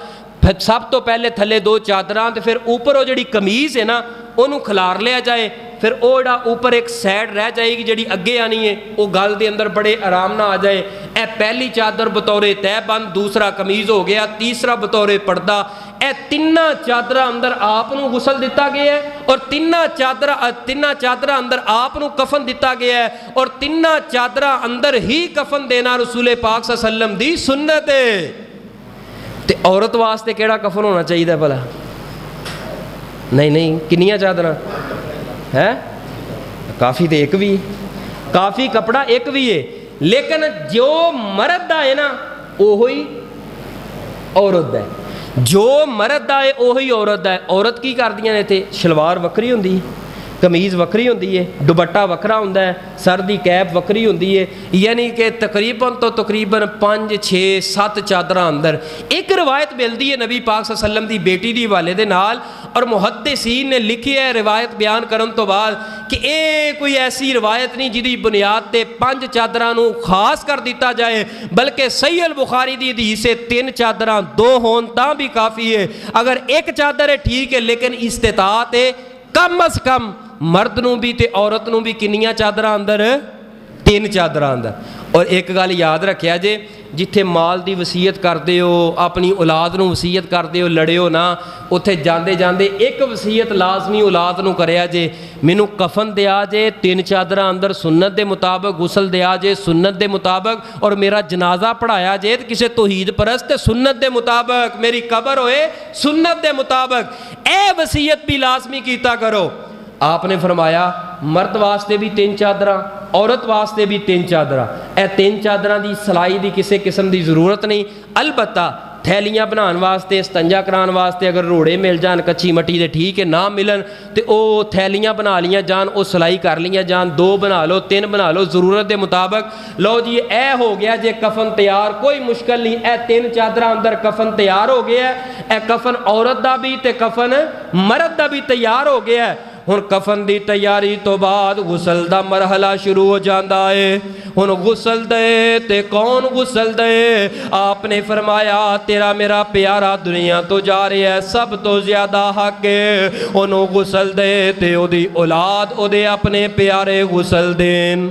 सब तो पहले थले 2 चादरां ते फिर ऊपर वो जिहड़ी कमीज़ है ना उन्होंने खिलार लिया जाए, फिर वो जिहड़ा ऊपर एक साइड रह जाएगी जिहड़ी अगे आनी है, वो गल दे अंदर बड़े आराम ना आ जाए। ए पहली चादर बतौरे तहबंद, दूसरा कमीज़ हो गया, तीसरा बतौरे पर्दा। ए 3 चादरां अंदर आप नूं गुसल दिता गया है और 3 चादरां अंदर आप नूं कफन दिता गया है, और 3 चादरां अंदर ही कफन देना रसूल पाक सल्लल्लाहु अलैहि वसल्लम दी सुन्नत है। ते औरत वास्ते केड़ा कफन होना चाहिए भला? नहीं, किन्नियां चादरां है? काफ़ी तो एक भी, काफ़ी कपड़ा एक भी है, लेकिन जो मर्द दा है ना ओही औरत दा है, जो मर्द दा है ओही औरत दा है। औरत की करदियां ने इत्थे? शलवार वक्री हुंदी है, कमीज़ वक्री होंदी है, दुपट्टा वक्रा होंदा है, सर दी कैप वक्री होंदी है, यानी कि तकरीबन 5 6 7 चादरां अंदर। एक रवायत मिलती है नबी पाक सल्लल्लाहु अलैहि वसल्लम की बेटी की हवाले दे नाल, اور ਮੁਹੱਦਿਸੀਨ ਨੇ ਲਿਖੀ ਹੈ ਰਿਵਾਇਤ ਬਿਆਨ ਕਰਨ ਤੋਂ ਬਾਅਦ ਕਿ ਇਹ ਕੋਈ ਐਸੀ ਰਿਵਾਇਤ ਨਹੀਂ ਜਿਹਦੀ ਬੁਨਿਆਦ ਤੇ 5 ਚਾਦਰਾਂ ਨੂੰ ਖਾਸ ਕਰ ਦਿੱਤਾ ਜਾਏ, ਬਲਕਿ ਸਹੀ ਅਲ ਬੁਖਾਰੀ ਦੀ ਹਦੀਸ ਹੈ 3 ਚਾਦਰਾਂ 2 ਹੋਣ ਤਾਂ ਵੀ ਕਾਫੀ ਹੈ। ਅਗਰ ਇੱਕ ਚਾਦਰ ਹੈ ਠੀਕ ਹੈ, ਲੇਕਿਨ ਇਸਤਿਤਾਅਤ ਹੈ ਕਮ ਅਜ਼ ਕਮ ਮਰਦ ਨੂੰ ਵੀ ਤੇ ਔਰਤ ਨੂੰ ਵੀ ਕਿੰਨੀਆਂ ਚਾਦਰਾਂ ਅੰਦਰ? 3 ਚਾਦਰਾਂ ਅੰਦਰ। ਔਰ ਇੱਕ ਗੱਲ ਯਾਦ ਰੱਖਿਆ ਜੇ, ਜਿੱਥੇ ਮਾਲ ਦੀ ਵਸੀਅਤ ਕਰਦੇ ਹੋ, ਆਪਣੀ ਔਲਾਦ ਨੂੰ ਵਸੀਅਤ ਕਰਦੇ ਹੋ, ਲੜਿਓ ਨਾ, ਉੱਥੇ ਜਾਂਦੇ ਜਾਂਦੇ ਇੱਕ ਵਸੀਅਤ ਲਾਜ਼ਮੀ ਔਲਾਦ ਨੂੰ ਕਰਿਆ ਜੇ, ਮੈਨੂੰ ਕਫਨ ਦਿਆ ਜੇ 3 ਚਾਦਰਾਂ ਅੰਦਰ ਸੁਨਨਤ ਦੇ ਮੁਤਾਬਕ, ਗੁਸਲ ਦਿਆ ਜੇ ਸੁਨਨਤ ਦੇ ਮੁਤਾਬਕ, ਔਰ ਮੇਰਾ ਜਨਾਜ਼ਾ ਪੜਾਇਆ ਜੇ ਕਿਸੇ ਤੌਹੀਦ ਪਰਸਤ ਤੇ ਸੁਨਨਤ ਦੇ ਮੁਤਾਬਕ, ਮੇਰੀ ਕਬਰ ਹੋਏ ਸੁਨਨਤ ਦੇ ਮੁਤਾਬਕ। ਇਹ ਵਸੀਅਤ ਵੀ ਲਾਜ਼ਮੀ ਕੀਤਾ ਕਰੋ। आपने फरमाया मर्द वास्ते भी 3 चादर, औरत वास्ते भी 3 चादर। यह 3 चादर की सिलाई की किसी किस्म की ज़रूरत नहीं। अलबत्ता थैलियां बनाने वास्ते, स्तंजा कराने वास्ते अगर रोड़े मिल जान कच्ची मट्टी के ठीक है, ना मिलन तो वह थैलियां बना लिया जान, वो सिलाई कर लिया जान, 2 बना लो 3 बना लो ज़रूरत के मुताबिक। लो जी ए हो गया जे कफन तैयार, कोई मुश्किल नहीं। ए 3 चादर अंदर कफन तैयार हो गया है। ए कफन औरत का भी तो कफन मर्द का भी तैयार हो गया है। हुण कफन की तैयारी तो बाद गुसल का मरहला शुरू हो जाता है। हुण गुसल दे ते कौन गुसल दे? आपने फरमाया तेरा मेरा प्यारा दुनिया तो जा रहा है, सब तो ज़्यादा हक है उन्होंने गुसल दे ते ओदी औलाद ओदे अपने प्यारे गुसल देन।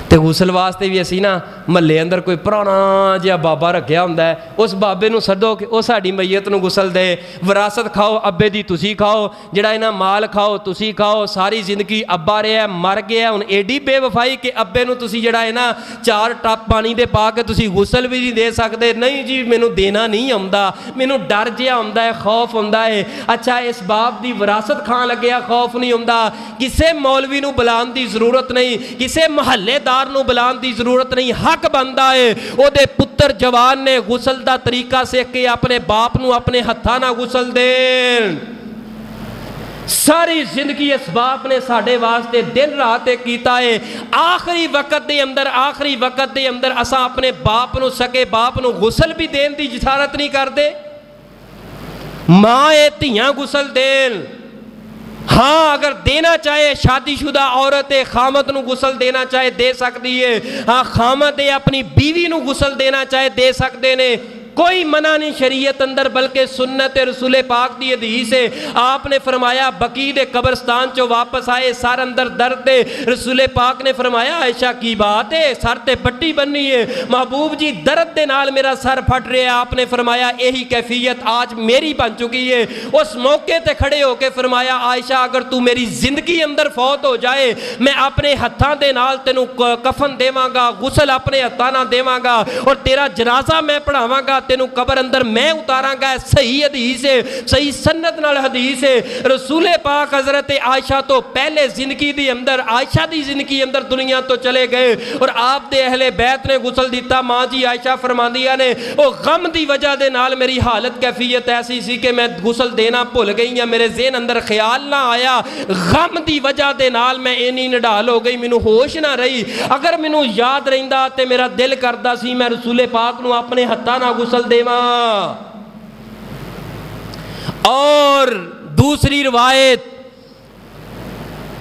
तो गुसल वास्ते भी असी ना महल्ले अंदर कोई पुराना जिहा बाबा रखिया हुंदा है, उस बाबे नूं सदो कि वह साडी मैयत नूं गुसल दे। विरासत खाओ अब्बे दी तुसी खाओ, जिहड़ा इन्हां माल खाओ तुसी खाओ। सारी जिंदगी अब्बा रहा मर गया, हुण एडी बेवफाई कि अब्बे नूं तुसी जिहड़ा है ना 4 टप पानी दे पा के तुसी गुसल भी नहीं दे सकदे। नहीं जी मैनूं देना नहीं आउंदा, मैनूं डर जिहा हुंदा है, खौफ हुंदा है। अच्छा इस बाप दी विरासत खाण लग्गिया खौफ नहीं हुंदा। किसे मौलवी नूं बुलाउण दी जरूरत नहीं, किसे महल्लेदार नूं बुलाउण दी जरूरत नहीं। हक बनदा है ओदे पुत्र जवान ने गुसल दा तरीका सीख के अपने बाप नूं अपने हत्थां नाल गुसल देण। सारी जिंदगी इस बाप ने साडे वास्ते दिन रात कीता है। आखिरी वक्त दे अंदर असां अपने बाप नूं सके बाप नूं गुसल भी देण दी इजाजत नहीं करदे। मां ए धियां गुसल देण। हाँ अगर देना चाहे शादीशुदा औरत खामद नूं गुसल देना चाहे दे सकती है। हाँ खामद अपनी बीवी नूं गुसल देना चाहे दे सकते ने, कोई मना नहीं शरीयत अंदर, बल्कि सुन्नत रसूल पाक दी हदीस है। आपने फरमाया बकी दे कब्रस्तान चो वापस आए, सर अंदर दर्द है। रसूल पाक ने फरमाया आयशा की बात है, सर ते पट्टी बननी है। महबूब जी दर्द दे नाल मेरा सर फट रहा है। आपने फरमाया यही कैफियत आज मेरी बन चुकी है। उस मौके ते खड़े होके फरमाया आयशा अगर तू मेरी जिंदगी अंदर फौत हो जाए, मैं अपने हत्थां दे नाल तेनू कफन देवांगा, गुसल अपने हत्थां नाल देवांगा और तेरा जनाजा मैं पढ़ावांगा, तेनू कबर अंदर मैं उतारांगा। सही हदीस है, सही सन्नत नाल हदीस है। रसूल पाक हजरत आयशा तो पहले जिंदगी दी अंदर, आयशा दी जिंदगी अंदर दुनिया तो चले गए और आप दे अहले बैत ने गुसल दिता। मां जी आयशा फरमांदियां ने ओ गम दी वजह दे नाल मेरी हालत कैफियत ऐसी सी कि मैं गुसल देना भुल गई या मेरे ज़हन अंदर ख्याल ना आया। गम दी वजह दे नाल मैं इन्नी निढाल हो गई, मैनू होश ना रही। अगर मैनू याद रहिंदा ते मेरा दिल करदा सी मैं रसूल पाक नूं अपने हत्थां नाल गुसल देवा। और दूसरी रिवायत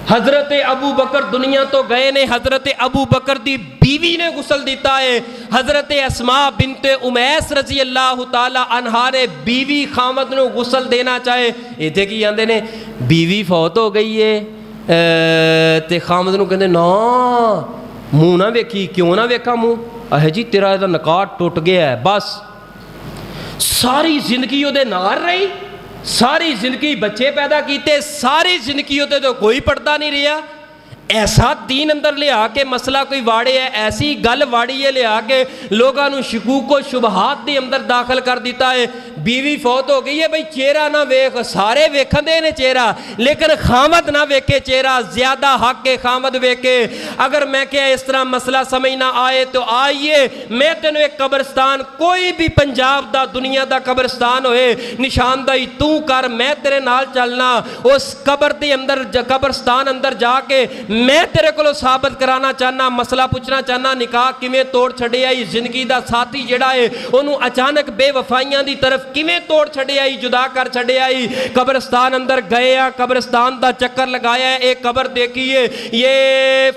हजरत अबू बकर दुनिया तो गए ने, हजरत अबू बकर दी बीवी ने गुसल दिता है। हजरत अस्मा बिनते उमैस रजी अल्लाह तआला अन्हा ने बीवी खामद नूं गुसल देना चाहे। इत्थे की आंदे ने बीवी फौत हो गई है ते खामद नूं कहंदे ना मुंह ना वेखी। क्यों ना वेखा मुंह? अहे जी तेरा इहदा निकाह टुट गया है। बस सारी जिंदगी उहदे नाल रही, सारी जिंदगी बच्चे पैदा किए, सारी जिंदगी उहदे तो कोई पर्दा नहीं रहा। ऐसा दीन अंदर लिया के मसला कोई वाड़े है, ऐसी गल वाड़ी है लिया के लोगों को शकूक व शुबहात के अंदर दाखिल कर दिता है। बीवी फौत हो गई है भाई चेहरा ना वेख, सारे वेखते ने चेहरा, लेकिन खामद ना वेखे चेहरा। ज्यादा हक के खामद वेखे। अगर मैं क्या इस तरह मसला समझ ना आए तो आइए मैं तेन एक कब्रस्तान, कोई भी पंजाब दा दुनिया दा कब्रस्तान होए, निशानदाही तू कर, मैं तेरे नाल चलना। उस कब्र के अंदर कब्रस्तान अंदर जाके मैं तेरे को साबित कराना चाहना, मसला पूछना चाहना निकाह किवें तोड़ छड़िया। जिंदगी का साथी जिहड़ा है उन्होंने अचानक बेवफाइयां की तरफ ਕਿਵੇਂ ਤੋੜ ਛੱਡਿਆ ਈ, ਜੁਦਾ ਕਰ ਛੱਡਿਆ ਈ। ਕਬਰਸਤਾਨ ਅੰਦਰ ਗਏ ਆ, ਕਬਰਸਤਾਨ ਦਾ ਚੱਕਰ लगाया, एक कब्र देखिए, ये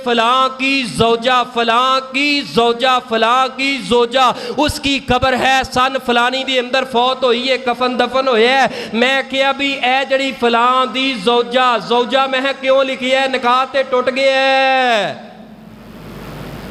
फलां की ज़ौजा, फलां की ज़ौजा, फलां की ज़ौजा, उसकी कब्र है, सन फलानी दे अंदर फौत होई है, कफन दफन होया है। मैं क्या भी ए जड़ी फलां दी ज़ौजा, ज़ौजा मैं क्यों लिखी है, निकाह ते टुट गया है।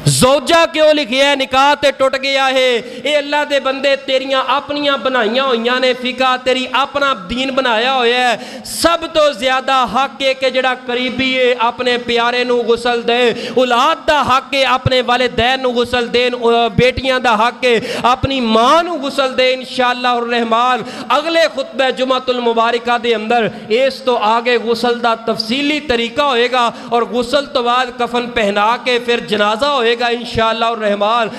ज़ौजा क्यों लिखिया है, निकाह ते टुट गया है। ये अल्लाह दे बंदे तेरियां अपनियां बनाइयां होइयां ने फिका, तेरी अपना दीन बनाया होया है। सब तो ज्यादा हक है कि जड़ा करीबी है अपने प्यारे नू गुसल दे, औलाद दा हक है अपने वालिदैन नू गुसल देन, बेटियां दा हक है अपनी मां नू गुसल दे। इंशाअल्लाह रहमान अगले खुतबे जुमातुल मुबारका दे अंदर इस तो आगे गुसल दा तफसीली तरीका होएगा और गुसल तो बाद कफन पहना के फिर जनाजा होएगा इंशाअल्लाह रहमान।